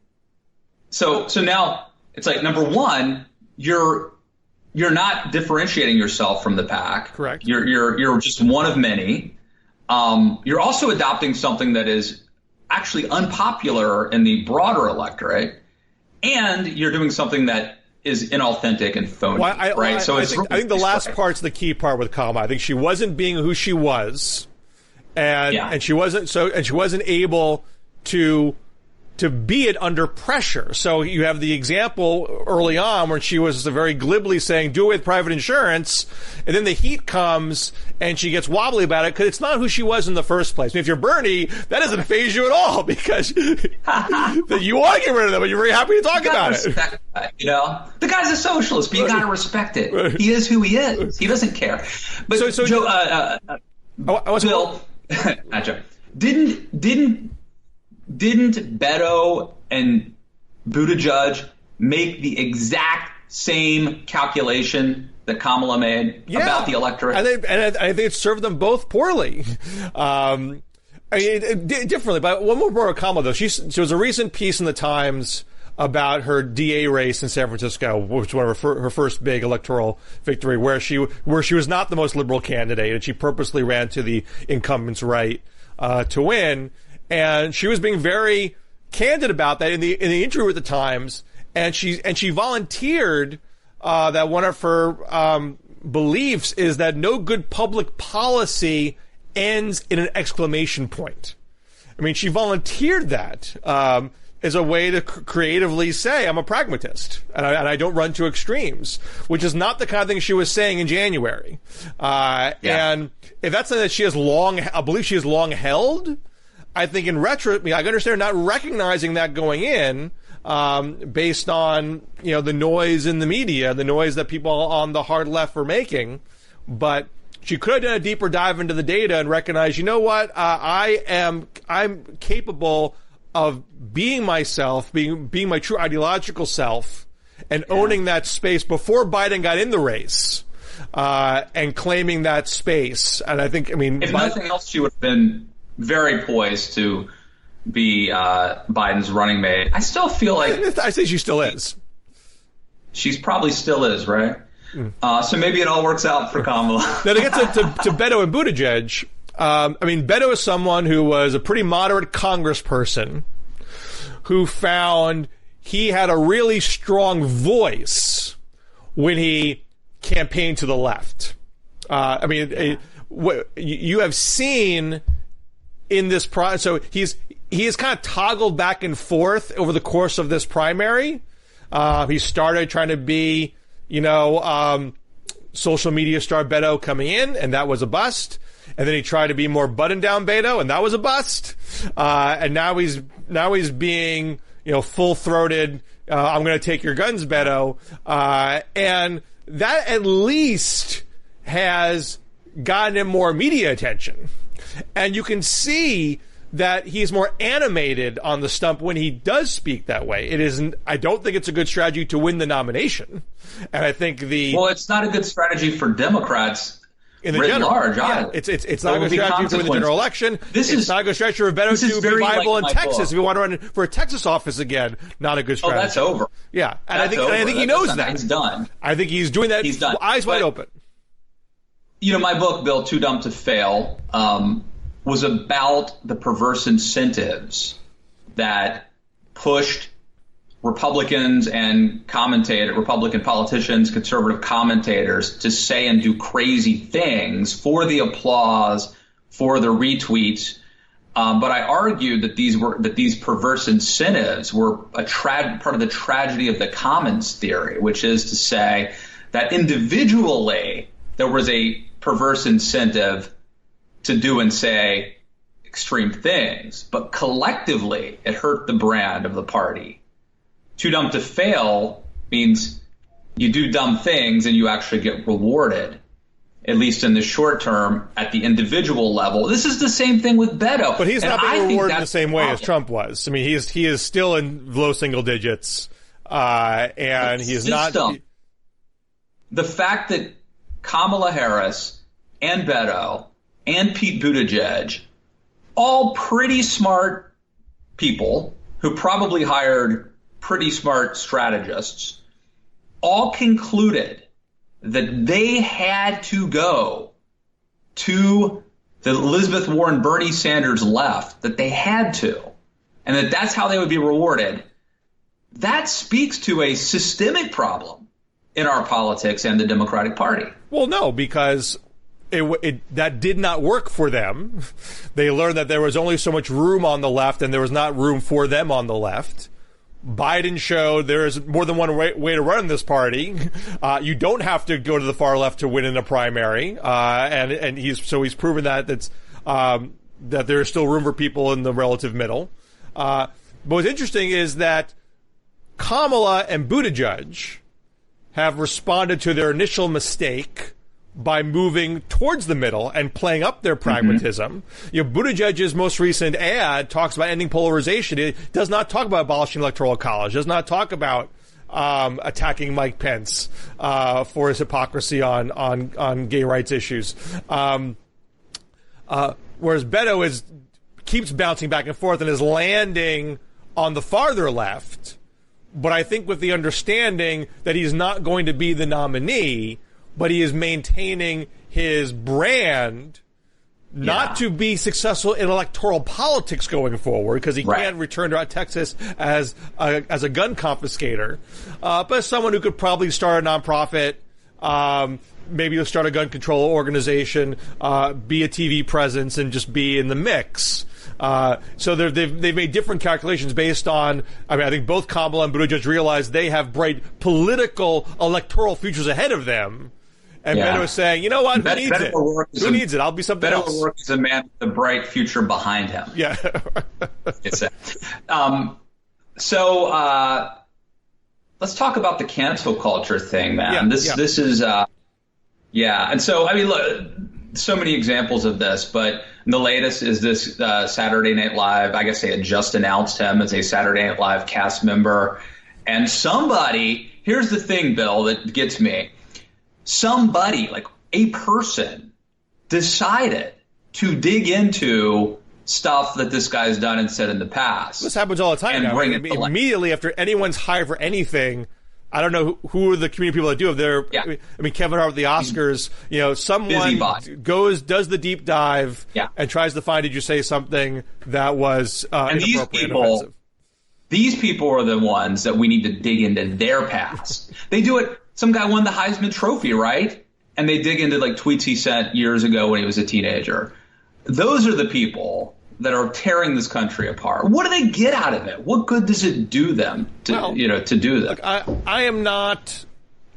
So now it's like, number one, you're not differentiating yourself from the pack. Correct. You're just one of many. You're also adopting something that is actually unpopular in the broader electorate, and you're doing something that is inauthentic and phony. Right. So I think the last part's the key part with Kamala. I think she wasn't being who she was, and she wasn't able to be it under pressure. So you have the example early on where she was very glibly saying, do it with private insurance, and then the heat comes and she gets wobbly about it because it's not who she was in the first place. I mean, if you're Bernie, that doesn't faze you at all because you want to get rid of them, but you're very happy to talk about it. That, the guy's a socialist, but you got to respect it. He is who he is. He doesn't care. But so Joe, Bill, didn't Beto and Buttigieg make the exact same calculation that Kamala made about the electorate? And I think it served them both poorly. Differently. But one more about Kamala, though. There was a recent piece in the Times about her DA race in San Francisco, which was one of her first big electoral victory, where she was not the most liberal candidate, and she purposely ran to the incumbent's right to win. And she was being very candid about that in the interview with the Times, and she volunteered that one of her beliefs is that no good public policy ends in an exclamation point. I mean, she volunteered that as a way to creatively say, I'm a pragmatist, and I don't run to extremes, which is not the kind of thing she was saying in January. And if that's something that I believe she has long held, I think in retro, I understand not recognizing that going in, based on, the noise in the media, the noise that people on the hard left were making. But she could have done a deeper dive into the data and recognized, you know what, I'm capable of being myself, being my true ideological self, and owning that space before Biden got in the race, and claiming that space. And I think, if nothing else, she would have been very poised to be Biden's running mate. I still feel like I say she still is. She's probably still is, right? So maybe it all works out for Kamala. Now to get to Beto and Buttigieg, Beto is someone who was a pretty moderate congressperson who found he had a really strong voice when he campaigned to the left. You have seen in this so he has kind of toggled back and forth over the course of this primary. He started trying to be, social media star Beto coming in, and that was a bust. And then he tried to be more button-down Beto, and that was a bust. And now he's being, full-throated, I'm going to take your guns, Beto. And that at least has gotten him more media attention. And you can see that he's more animated on the stump when he does speak that way. I don't think it's a good strategy to win the nomination. And I think it's not a good strategy for Democrats in the general large. Yeah, it's not a good strategy to win the general election. It's not a good strategy for Beto to be viable in Texas. If you want to run for a Texas office again, not a good strategy. Oh, that's over. Yeah, and I think he knows that. It's done. I think he's doing that. He's done. Eyes wide open. My book, Bill, Too Dumb to Fail, was about the perverse incentives that pushed Republicans and Republican politicians, conservative commentators to say and do crazy things for the applause, for the retweets. But I argued that these perverse incentives were part of the tragedy of the commons theory, which is to say that individually there was a perverse incentive to do and say extreme things, but collectively it hurt the brand of the party. Too dumb to fail means you do dumb things and you actually get rewarded, at least in the short term, at the individual level. This is the same thing with Beto. But he's not being rewarded in the same way as Trump was. He is still in low single digits, and he is not. The fact that Kamala Harris and Beto and Pete Buttigieg, all pretty smart people who probably hired pretty smart strategists, all concluded that they had to go to the Elizabeth Warren, Bernie Sanders left, that they had to, and that's how they would be rewarded. That speaks to a systemic problem in our politics and the Democratic Party. Well, no, because that did not work for them. They learned that there was only so much room on the left, and there was not room for them on the left. Biden showed there is more than one way to run this party. You don't have to go to the far left to win in a primary, and he's proven that there is still room for people in the relative middle. But what's interesting is that Kamala and Buttigieg have responded to their initial mistake by moving towards the middle and playing up their pragmatism. Buttigieg's most recent ad talks about ending polarization. It does not talk about abolishing electoral college. Does not talk about attacking Mike Pence for his hypocrisy on gay rights issues. Whereas Beto keeps bouncing back and forth and is landing on the farther left, but I think with the understanding that he's not going to be the nominee, but he is maintaining his brand not to be successful in electoral politics going forward, because he can't return to Texas as a gun confiscator, but as someone who could probably start a nonprofit, maybe you'll start a gun control organization, be a TV presence, and just be in the mix. So they've made different calculations based on, I think both Kamala and Buttigieg realize they have bright political electoral futures ahead of them. And Beto is saying, you know what, who needs it? Who needs it? I'll be something else. Beto O'Rourke is a man with a bright future behind him. Yeah. So let's talk about the cancel culture thing, man. This is, and so, look, so many examples of this, but the latest is this Saturday Night Live. I guess they had just announced him as a Saturday Night Live cast member. And here's the thing, Bill, that gets me. Somebody, like a person, decided to dig into stuff that this guy's done and said in the past. This happens all the time now. Immediately after anyone's hired for anything, I don't know who are the community people that do it. Kevin Hart with the Oscars, someone does the deep dive and tries to find, did you say something that was inappropriate and offensive? These people are the ones that we need to dig into their past. They do it. Some guy won the Heisman Trophy, right? And they dig into like tweets he sent years ago when he was a teenager. Those are the people that are tearing this country apart. What do they get out of it? What good does it do them to do that? Look, I'm not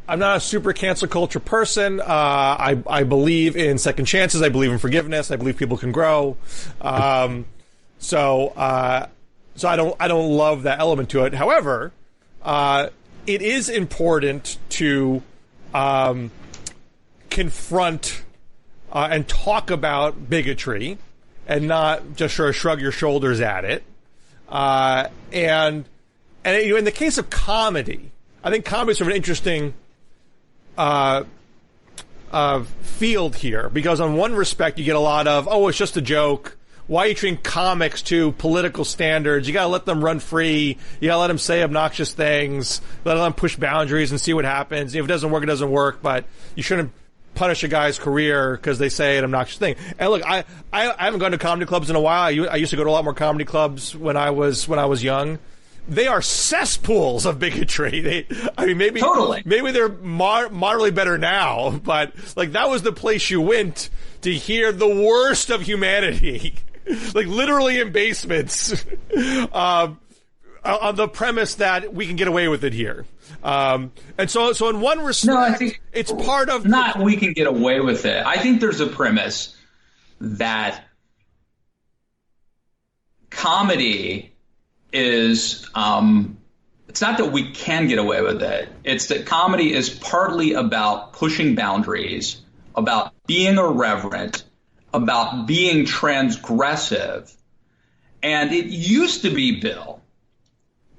a super cancel culture person. I believe in second chances. I believe in forgiveness. I believe people can grow. So I don't love that element to it. However, it is important to confront and talk about bigotry and not just sort of shrug your shoulders at it. And in the case of comedy, I think comedy is sort of an interesting field here, because on one respect you get a lot of, it's just a joke. Why are you treating comics to political standards? You gotta let them run free. You gotta let them say obnoxious things. Let them push boundaries and see what happens. If it doesn't work, it doesn't work. But you shouldn't punish a guy's career because they say an obnoxious thing. And look, I haven't gone to comedy clubs in a while. I used to go to a lot more comedy clubs when I was young. They are cesspools of bigotry. Maybe they're moderately better now, but like that was the place you went to hear the worst of humanity. Like literally in basements, on the premise that we can get away with it here. And so in one respect, I think it's part of we can get away with it. I think there's a premise that comedy is, it's not that we can get away with it. It's that comedy is partly about pushing boundaries, about being irreverent, about being transgressive. And it used to be, Bill,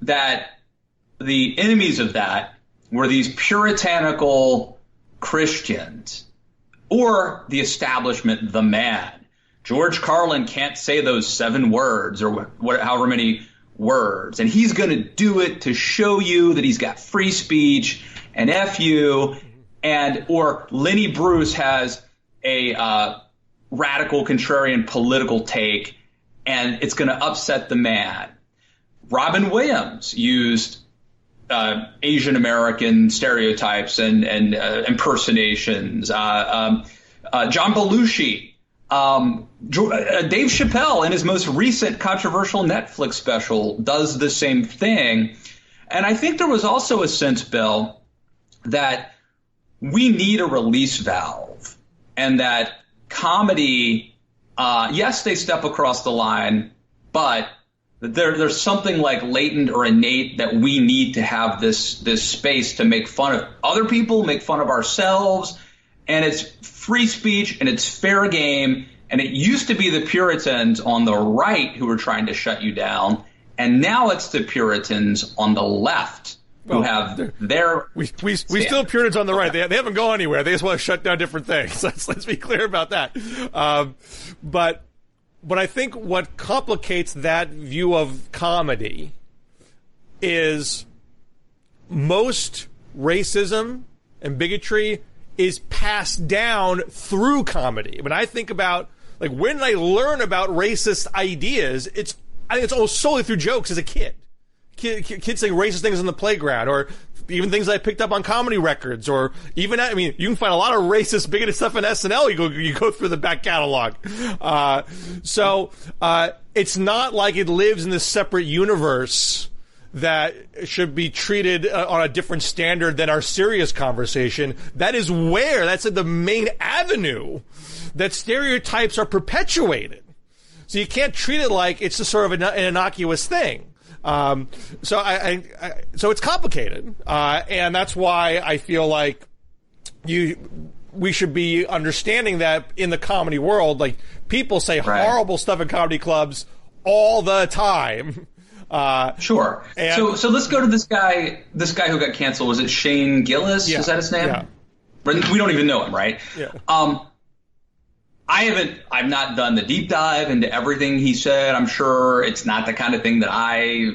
that the enemies of that were these puritanical Christians or the establishment, the man. George Carlin can't say those 7 words or however many words, and he's going to do it to show you that he's got free speech and F you. Or Lenny Bruce has a radical contrarian political take, and it's going to upset the man. Robin Williams used Asian American stereotypes and impersonations. John Belushi, Dave Chappelle in his most recent controversial Netflix special does the same thing. And I think there was also a sense, Bill, that we need a release valve, and that comedy, yes, they step across the line, but there's something like latent or innate that we need to have this space to make fun of other people, make fun of ourselves, and it's free speech and it's fair game. And it used to be the Puritans on the right who were trying to shut you down, and now it's the Puritans on the left who have their. We still have Puritans on the right. They haven't gone anywhere. They just want to shut down different things. Let's be clear about that. But I think what complicates that view of comedy is most racism and bigotry is passed down through comedy. When I think about, like, when I learn about racist ideas, I think it's almost solely through jokes as a kid. Kids saying racist things on the playground, or even things I picked up on comedy records, or even, I mean, you can find a lot of racist, bigoted stuff in SNL. You go through the back catalog. So it's not like it lives in this separate universe that should be treated on a different standard than our serious conversation. That's the main avenue that stereotypes are perpetuated. So you can't treat it like it's just sort of an innocuous thing. So it's complicated, and that's why I feel like we should be understanding that in the comedy world, like, people say horrible stuff in comedy clubs all the time. Sure. So let's go to this guy who got canceled. Was it Shane Gillis? Yeah. Is that his name? Yeah. We don't even know him, right? Yeah. I've not done the deep dive into everything he said. I'm sure it's not the kind of thing that I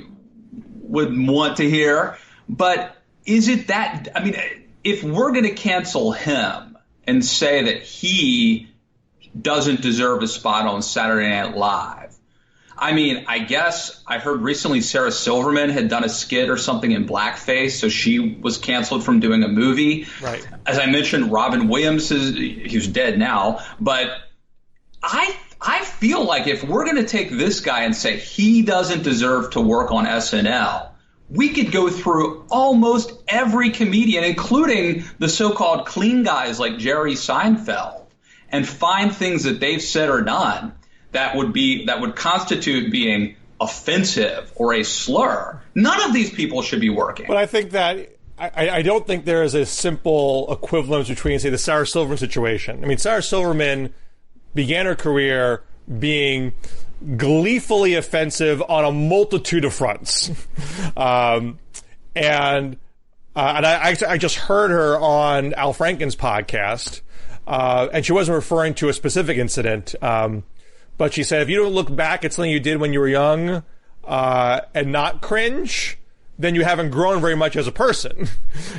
would want to hear. But is it that, I mean, if we're going to cancel him and say that he doesn't deserve a spot on Saturday Night Live, I mean, I guess I heard recently Sarah Silverman had done a skit or something in blackface, so she was canceled from doing a movie. Right. As I mentioned, Robin Williams he's dead now, but I feel like if we're going to take this guy and say he doesn't deserve to work on SNL, we could go through almost every comedian, including the so-called clean guys like Jerry Seinfeld, and find things that they've said or done that would constitute being offensive or a slur. None of these people should be working. But I think that I don't think there is a simple equivalence between, say, the Sarah Silverman situation. I mean, Sarah Silverman began her career being gleefully offensive on a multitude of fronts. And I just heard her on Al Franken's podcast, and she wasn't referring to a specific incident, but she said, if you don't look back at something you did when you were young and not cringe, then you haven't grown very much as a person.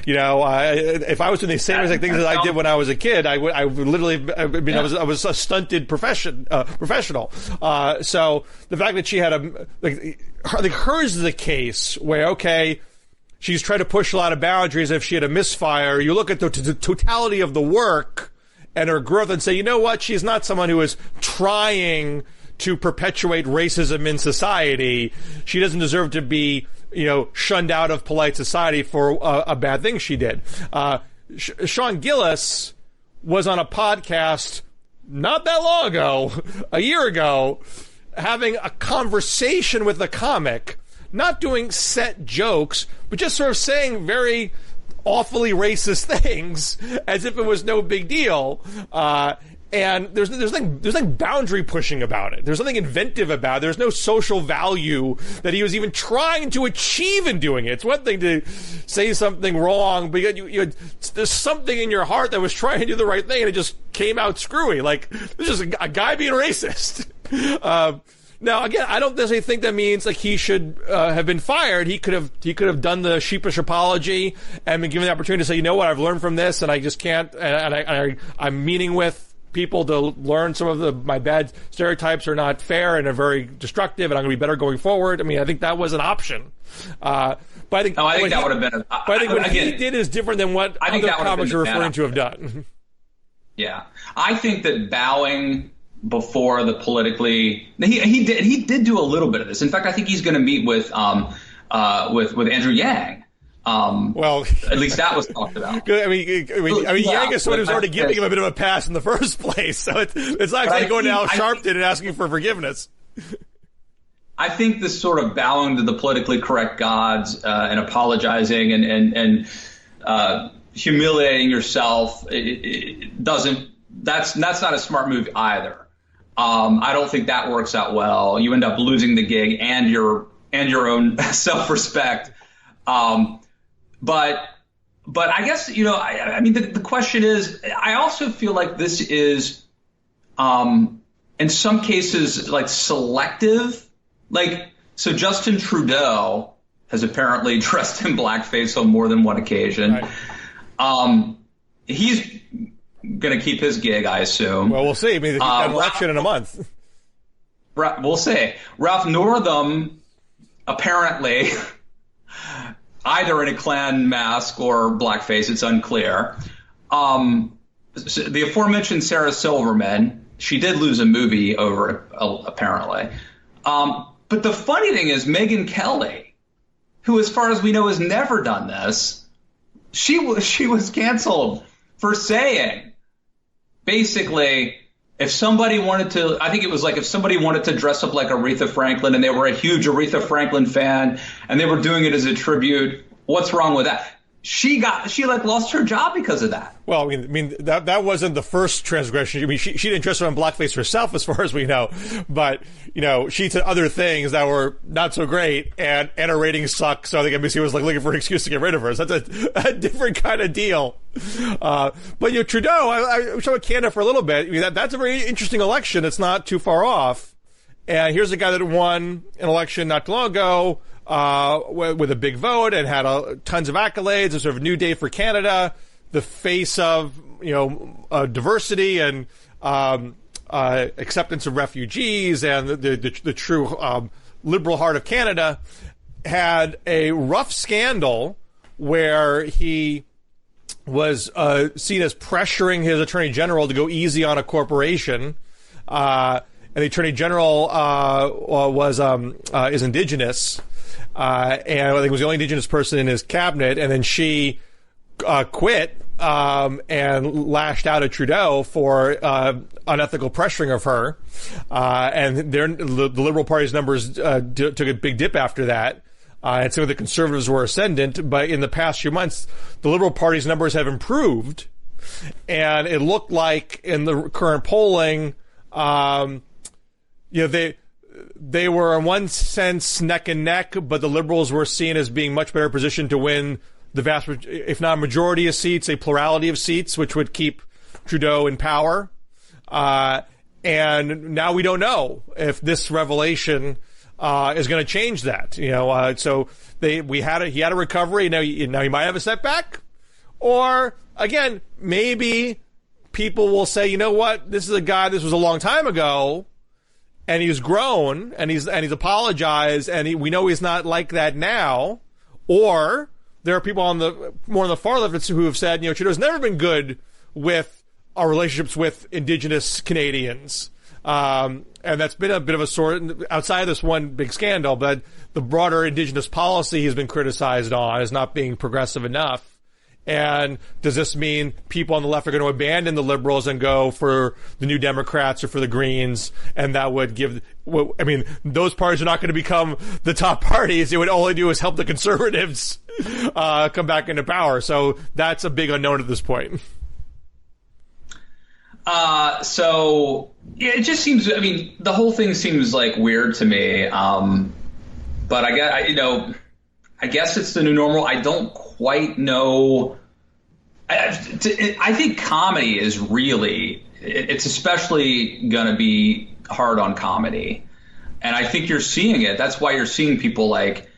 You know, if I was doing the same exact things that I did when I was a kid, I would literally, I mean, I was a stunted professional. So the fact that she had hers is the case where, okay, she's trying to push a lot of boundaries. If she had a misfire, you look at the totality of the work and her growth and say, you know what, she's not someone who is trying to perpetuate racism in society. She doesn't deserve to be, you know, shunned out of polite society for a bad thing she did. Sean Gillis was on a podcast not that long ago, a year ago, having a conversation with a comic, not doing set jokes, but just sort of saying very awfully racist things as if it was no big deal. And there's nothing boundary pushing about it. There's nothing inventive about it. There's no social value that he was even trying to achieve in doing it. It's one thing to say something wrong, but there's something in your heart that was trying to do the right thing, and it just came out screwy. Like, this is a guy being racist. Now, again, I don't necessarily think that means like he should have been fired. He could have done the sheepish apology and been given the opportunity to say, you know what, I've learned from this, and I just can't. And I'm meeting with people to learn some of my bad stereotypes are not fair and are very destructive, and I'm going to be better going forward. I mean, I think that was an option. But I think that would have been. But I think what he did is different than what other comics are referring to have done. Yeah, I think that bowing before the politically, he did do a little bit of this. In fact, I think he's going to meet with Andrew Yang. Well, at least that was talked about. I mean, Yang is someone who's already giving him a bit of a pass in the first place, so it's not like going to Al Sharpton and asking for forgiveness. I think this sort of bowing to the politically correct gods and apologizing and humiliating yourself, it doesn't. That's not a smart move either. I don't think that works out well. You end up losing the gig and your own self-respect. But I guess, you know, I mean, the question is, I also feel like this is, in some cases, like selective. Like, so Justin Trudeau has apparently dressed in blackface on more than one occasion. Right. He's going to keep his gig, I assume. Well, we'll see. I mean, he's got an election in a month. We'll see. Ralph Northam, apparently, either in a Klan mask or blackface, it's unclear. The aforementioned Sarah Silverman, she did lose a movie over it, apparently. But the funny thing is, Megyn Kelly, who, as far as we know, has never done this, she was canceled for saying, basically, if somebody wanted to, I think it was like if somebody wanted to dress up like Aretha Franklin and they were a huge Aretha Franklin fan and they were doing it as a tribute, what's wrong with that? She lost her job because of that. Well, I mean that wasn't the first transgression. I mean, she didn't dress up in blackface herself, as far as we know. But she did other things that were not so great, and her ratings suck. So I think NBC was like looking for an excuse to get rid of her. So that's a different kind of deal. But Trudeau, I was talking about Canada for a little bit. I mean, that's a very interesting election. It's not too far off. And here's a guy that won an election not too long ago. With a big vote and had tons of accolades, a sort of new day for Canada, the face of diversity and acceptance of refugees and the true liberal heart of Canada, had a rough scandal where he was seen as pressuring his attorney general to go easy on a corporation. And the attorney general is Indigenous. And I think was the only Indigenous person in his cabinet, and then she quit and lashed out at Trudeau for unethical pressuring of her. And the Liberal Party's numbers took a big dip after that. And some of the Conservatives were ascendant, but in the past few months, the Liberal Party's numbers have improved, and it looked like in the current polling, they were in one sense neck and neck, but the Liberals were seen as being much better positioned to win the vast, if not majority of seats, a plurality of seats, which would keep Trudeau in power. And now we don't know if this revelation is going to change that. So he had a recovery. Now he might have a setback, or again, maybe people will say, you know what, this is a guy. This was a long time ago. And he's grown, and he's apologized, and we know he's not like that now. Or there are people more on the far left who have said, Trudeau's never been good with our relationships with Indigenous Canadians, and that's been a bit of a sort outside of this one big scandal. But the broader Indigenous policy he's been criticized on as not being progressive enough. And does this mean people on the left are going to abandon the Liberals and go for the New Democrats or for the Greens? And that would those parties are not going to become the top parties. It would only do is help the Conservatives come back into power. So that's a big unknown at this point. So it just seems, the whole thing seems like weird to me. But I guess it's the new normal. I don't quite know. I think comedy is it's especially going to be hard on comedy. And I think you're seeing it. That's why you're seeing people like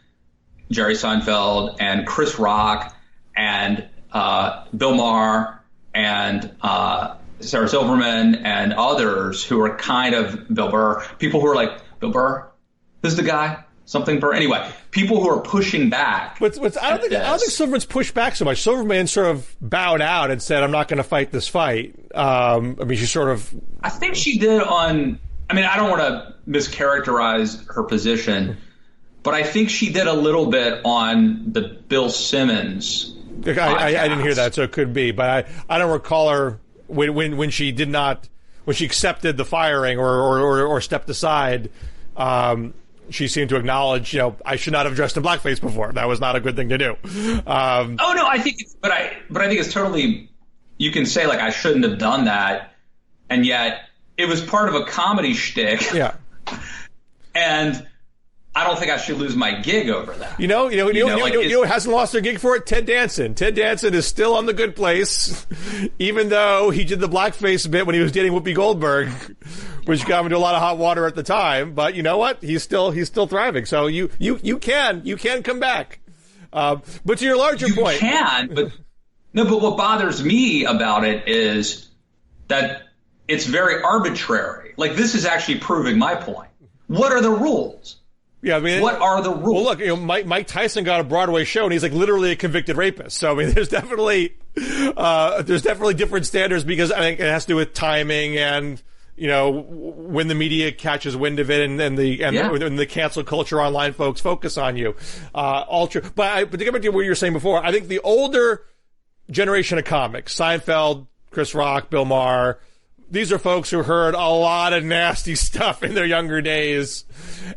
Jerry Seinfeld and Chris Rock and Bill Maher and Sarah Silverman and others who are kind of Bill Burr. People who are like, Bill Burr, this is the guy. Something for anyway. People who are pushing back. I don't think Silverman's pushed back so much. Silverman sort of bowed out and said, "I'm not going to fight this fight." She sort of. I think she did on. I don't want to mischaracterize her position, but I think she did a little bit on the Bill Simmons. I didn't hear that, so it could be, but I don't recall her when she did not when she accepted the firing or stepped aside. She seemed to acknowledge, I should not have dressed in blackface before. That was not a good thing to do. I think it's totally. You can say like I shouldn't have done that, and yet it was part of a comedy shtick. Yeah. And I don't think I should lose my gig over that. Who hasn't lost their gig for it? Ted Danson. Ted Danson is still on The Good Place, even though he did the blackface bit when he was dating Whoopi Goldberg, which got him into a lot of hot water at the time. But you know what? He's still thriving. So you can come back. But to your larger point, you can. But what bothers me about it is that it's very arbitrary. Like, this is actually proving my point. What are the rules? Yeah, I mean, what are the rules? Well, look, Mike Tyson got a Broadway show, and he's like literally a convicted rapist. So I mean, there's definitely different standards, because I think it has to do with timing and when the media catches wind of it, and the cancel culture online folks focus on you. All true. But to get back to what you were saying before, I think the older generation of comics, Seinfeld, Chris Rock, Bill Maher, these are folks who heard a lot of nasty stuff in their younger days,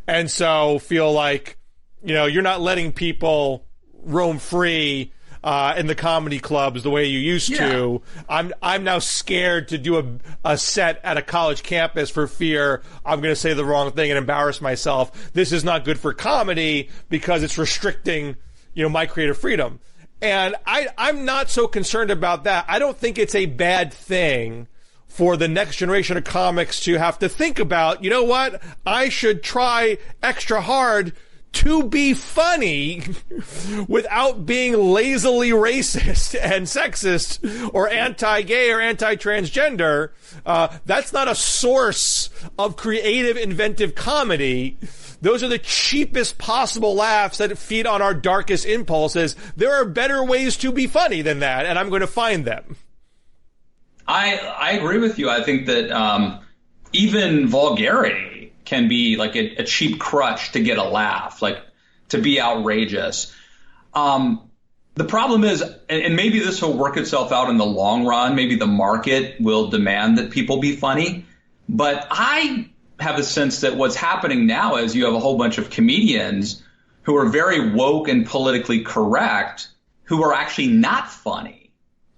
and so feel like, you're not letting people roam free in the comedy clubs the way you used to. I'm now scared to do a set at a college campus for fear I'm going to say the wrong thing and embarrass myself. This is not good for comedy because it's restricting, my creative freedom. And I'm not so concerned about that. I don't think it's a bad thing for the next generation of comics to have to think about, you know what, I should try extra hard to be funny without being lazily racist and sexist or anti-gay or anti-transgender. That's not a source of creative, inventive comedy. Those are the cheapest possible laughs that feed on our darkest impulses. There are better ways to be funny than that, and I'm going to find them. I agree with you. I think that even vulgarity can be like a cheap crutch to get a laugh, like to be outrageous. The problem is, and maybe this will work itself out in the long run, maybe the market will demand that people be funny, but I have a sense that what's happening now is you have a whole bunch of comedians who are very woke and politically correct who are actually not funny.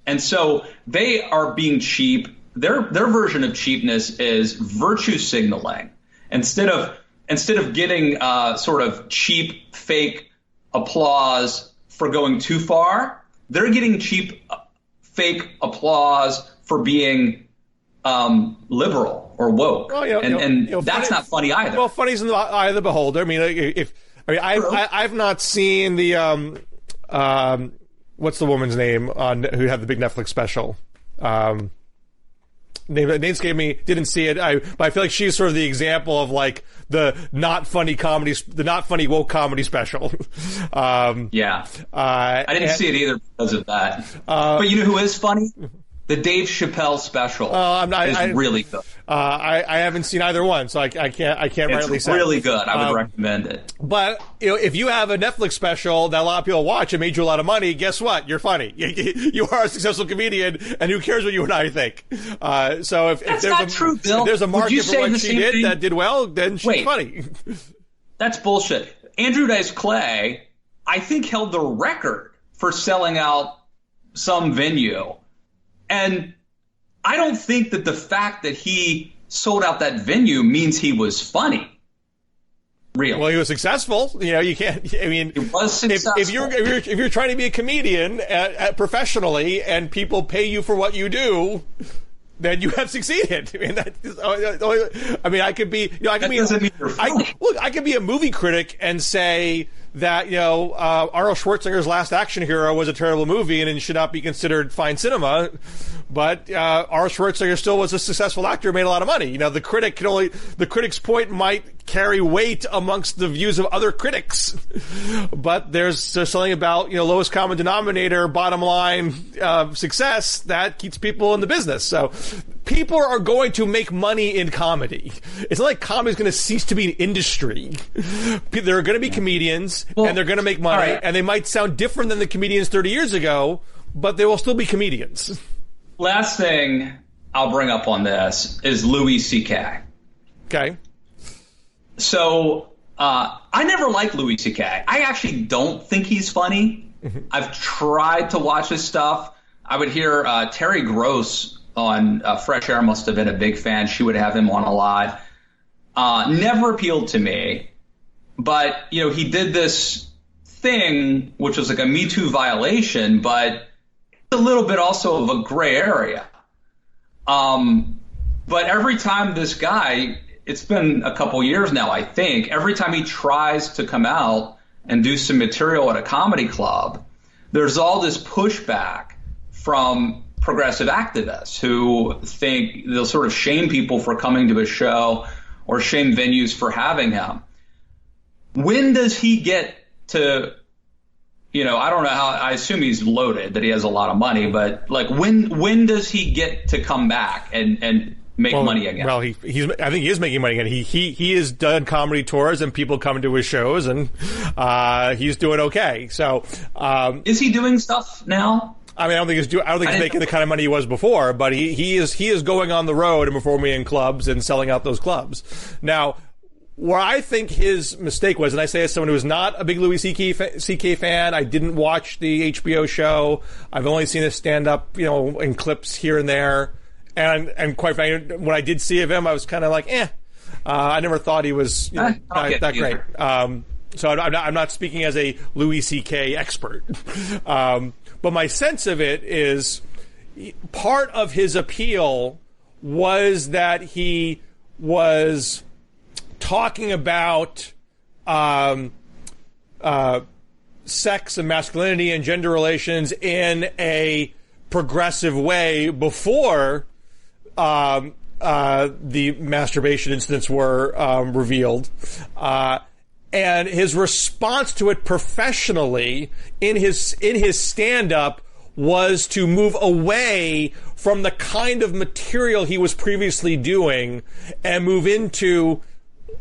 And so they are being cheap. Their version of cheapness is virtue signaling. Instead of getting sort of cheap, fake applause for going too far, they're getting cheap, fake applause for being liberal or woke. Well, that's not funny either. Well, funny's in the eye of the beholder. I mean, I've not seen the what's the woman's name who had the big Netflix special? Name escaped me. Didn't see it. But I feel like she's sort of the example of like the not funny woke comedy special. I didn't see it either because of that. But you know who is funny? The Dave Chappelle special is really good. I haven't seen either one, so I can't rightly say. It's really good. I would recommend it. But if you have a Netflix special that a lot of people watch and made you a lot of money, guess what? You're funny. You are a successful comedian, and who cares what you and I think? So if there's a market for what she did that did well, then she's funny. That's bullshit. Andrew Dice Clay, I think, held the record for selling out some venue. And I don't think that the fact that he sold out that venue means he was funny. Really. Well, he was successful. You can't. I mean, he was successful. If you're trying to be a comedian professionally and people pay you for what you do, then you have succeeded. I mean, I could be. I could be a movie critic and say that Arnold Schwarzenegger's Last Action Hero was a terrible movie and it should not be considered fine cinema. But Arnold Schwarzenegger still was a successful actor, made a lot of money. The critic's point might carry weight amongst the views of other critics. But there's something about lowest common denominator, bottom line success that keeps people in the business. So people are going to make money in comedy. It's not like comedy is going to cease to be an industry. There are going to be comedians, and they're going to make money, and they might sound different than the comedians 30 years ago, but they will still be comedians. Last thing I'll bring up on this is Louis C.K. Okay. So I never liked Louis C.K. I actually don't think he's funny. I've tried to watch his stuff. I would hear Terry Gross on Fresh Air must have been a big fan. She would have him on a lot. Never appealed to me. But, he did this thing, which was like a Me Too violation, but a little bit also of a gray area. But every time this guy, it's been a couple years now, I think, every time he tries to come out and do some material at a comedy club, there's all this pushback from progressive activists who think they'll sort of shame people for coming to a show or shame venues for having him. When does he get to, I don't know how, I assume he's loaded, that he has a lot of money, but like when does he get to come back and make money again? Well, I think he is making money again. He has done comedy tours and people come to his shows and he's doing okay. So, is he doing stuff now? I mean, I don't think he's making the kind of money he was before, but he is going on the road and performing in clubs and selling out those clubs. Now, where I think his mistake was, and I say as someone who is not a big Louis C.K. fan, I didn't watch the HBO show. I've only seen his stand-up, in clips here and there. And quite frankly, when I did see of him, I was kind of like, I never thought he was that great. So I'm not speaking as a Louis C.K. expert. But my sense of it is part of his appeal was that he was talking about sex and masculinity and gender relations in a progressive way before the masturbation incidents were revealed. And his response to it professionally in his stand-up was to move away from the kind of material he was previously doing and move into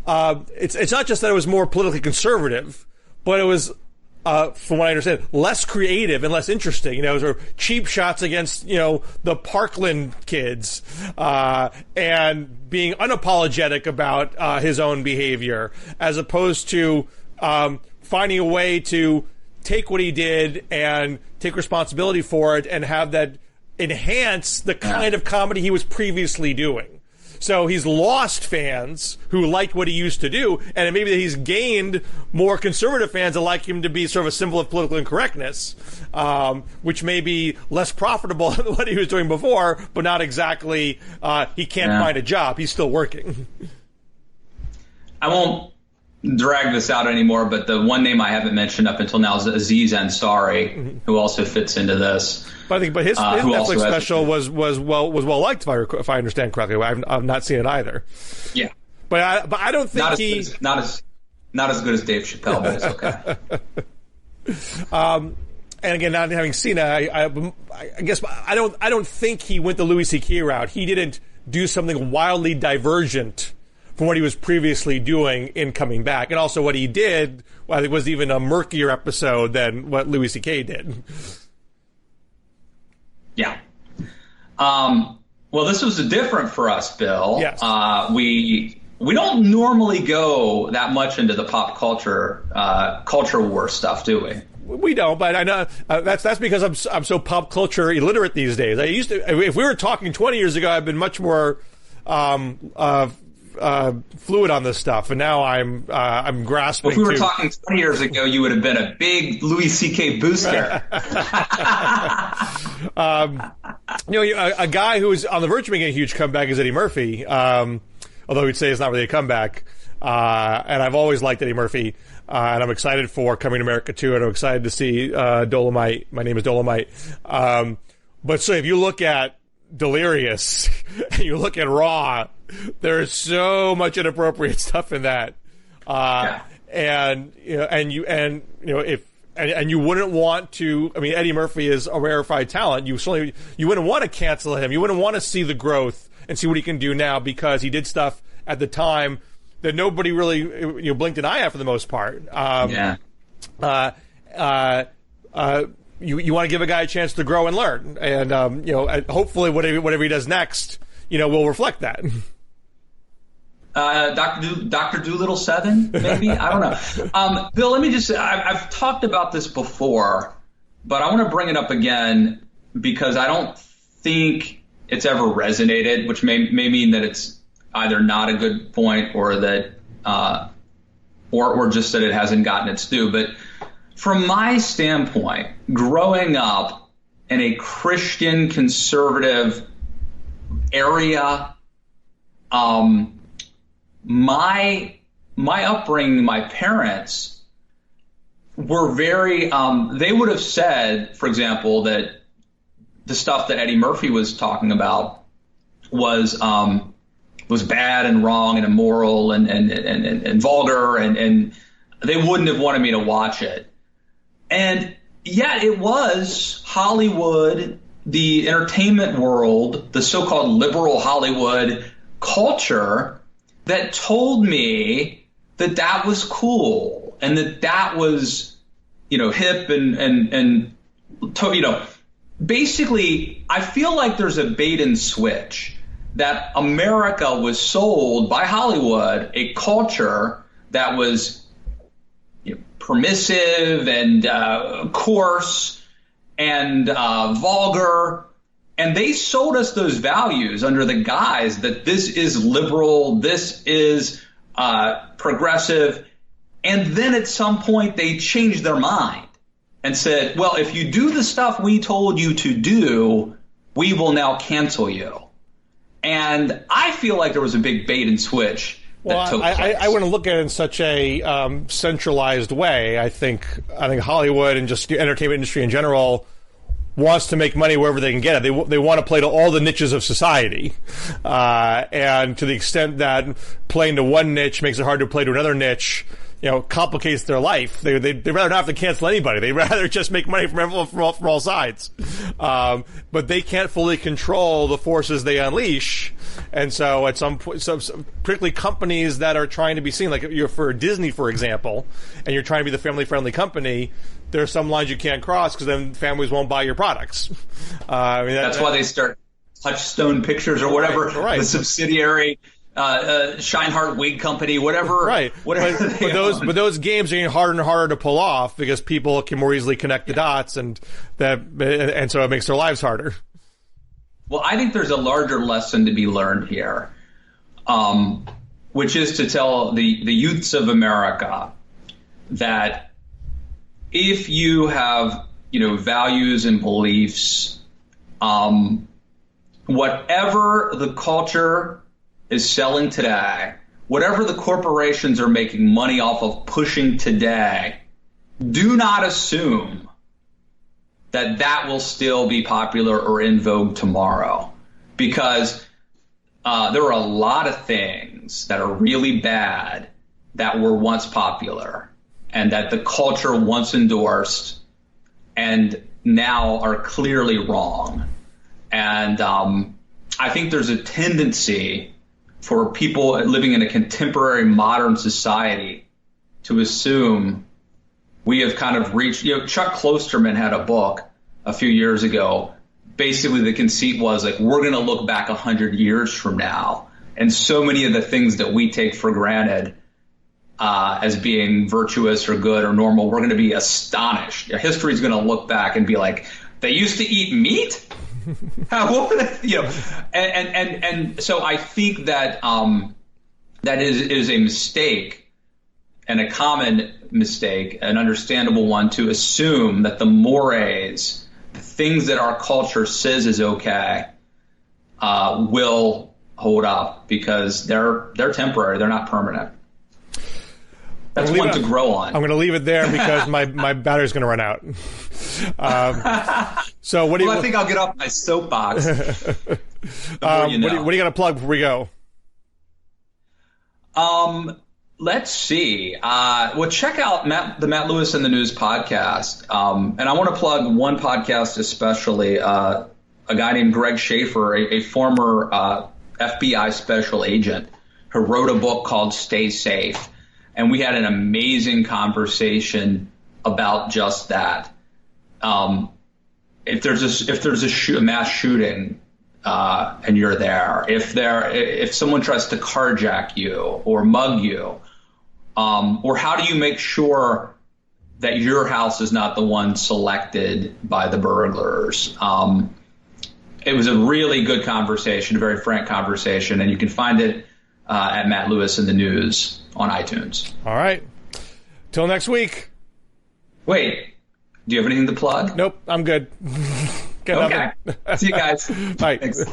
it's not just that it was more politically conservative, but it was from what I understand, less creative and less interesting. Sort of cheap shots against, the Parkland kids, and being unapologetic about his own behavior, as opposed to finding a way to take what he did and take responsibility for it and have that enhance the kind of comedy he was previously doing. So he's lost fans who liked what he used to do, and maybe he's gained more conservative fans that like him to be sort of a symbol of political incorrectness, which may be less profitable than what he was doing before, but not exactly, he can't find a job. He's still working. I won't drag this out anymore, but the one name I haven't mentioned up until now is Aziz Ansari, who also fits into this. But his Netflix special was well liked, if I understand correctly. I've not seen it either. Yeah, but I don't think not as good as Dave Chappelle, but it's okay. And again, not having seen it, I guess I don't think he went the Louis C.K. route. He didn't do something wildly divergent from what he was previously doing in coming back, and also what he did, I think, was even a murkier episode than what Louis C.K. did. Yeah. Well, this was different for us, Bill. Yes. We don't normally go that much into the pop culture war stuff, do we? We don't, but I know that's because I'm so pop culture illiterate these days. I used to, if we were talking 20 years ago, I've been much more fluid on this stuff, and now I'm grasping. If we were talking 20 years ago, you would have been a big Louis C.K. booster. A guy who is on the verge of making a huge comeback is Eddie Murphy, although he'd say it's not really a comeback. And I've always liked Eddie Murphy, and I'm excited for Coming to America 2, and I'm excited to see Dolomite. My Name is Dolomite. But so if you look at Delirious and you look at Raw, there is so much inappropriate stuff in that. And you wouldn't want to. I mean, Eddie Murphy is a rarefied talent. You wouldn't want to cancel him. You wouldn't want to see the growth and see what he can do now, because he did stuff at the time that nobody really blinked an eye at for the most part. You want to give a guy a chance to grow and learn, and hopefully whatever he does next, will reflect that. Dr. Doolittle 7, maybe? I don't know. Bill, let me just say, I've talked about this before, but I want to bring it up again because I don't think it's ever resonated, which may mean that it's either not a good point or that or just that it hasn't gotten its due. But from my standpoint, growing up in a Christian conservative area my upbringing, my parents were very, they would have said, for example, that the stuff that Eddie Murphy was talking about was bad and wrong and immoral and vulgar, and they wouldn't have wanted me to watch it. And yet it was Hollywood, the entertainment world, the so-called liberal Hollywood culture that told me that that was cool and that was, hip and basically I feel like there's a bait and switch that America was sold by Hollywood, a culture that was permissive and coarse and vulgar, and they sold us those values under the guise that this is liberal, this is progressive, and then at some point they changed their mind and said, well, if you do the stuff we told you to do, we will now cancel you. And I feel like there was a big bait and switch. Well, I wouldn't look at it in such a centralized way. I think Hollywood and just the entertainment industry in general wants to make money wherever they can get it. They want to play to all the niches of society, and to the extent that playing to one niche makes it hard to play to another niche, complicates their life. They'd rather not have to cancel anybody. They'd rather just make money from all sides. But they can't fully control the forces they unleash. And so at some point, particularly companies that are trying to be seen, like you're for Disney, for example, and you're trying to be the family-friendly company, there are some lines you can't cross because then families won't buy your products. That's why they start Touchstone Pictures or whatever, right. The subsidiary Shineheart Wig Company, whatever. Right. But those games are getting harder and harder to pull off because people can more easily connect the dots, and so it makes their lives harder. Well, I think there's a larger lesson to be learned here, which is to tell the youths of America that if you have, values and beliefs, whatever the culture is selling today, whatever the corporations are making money off of pushing today, do not assume that will still be popular or in vogue tomorrow, because there are a lot of things that are really bad that were once popular and that the culture once endorsed and now are clearly wrong. And I think there's a tendency for people living in a contemporary modern society to assume we have kind of reached, Chuck Klosterman had a book a few years ago. Basically, the conceit was like, we're going to look back 100 years from now, and so many of the things that we take for granted as being virtuous or good or normal, we're going to be astonished. History is going to look back and be like, they used to eat meat? What were they, and so I think that that is a mistake, and a common mistake, an understandable one, to assume that the mores, the things that our culture says is okay, will hold up, because they're temporary, they're not permanent. That's one to grow on. I'm going to leave it there because my battery's going to run out. So what do you? I think I'll get off my soapbox. What do you got to plug before we go? Let's see. Well, check out the Matt Lewis in the News podcast. And I want to plug one podcast especially. A guy named Greg Schaefer, a former FBI special agent, who wrote a book called Stay Safe. And we had an amazing conversation about just that. If there's a mass shooting and you're there, if someone tries to carjack you or mug you, or how do you make sure that your house is not the one selected by the burglars? It was a really good conversation, a very frank conversation, and you can find it at Matt Lewis in the News on iTunes. All right. Till next week. Wait, do you have anything to plug? Nope, I'm good. Okay. See you guys. Bye. Thanks.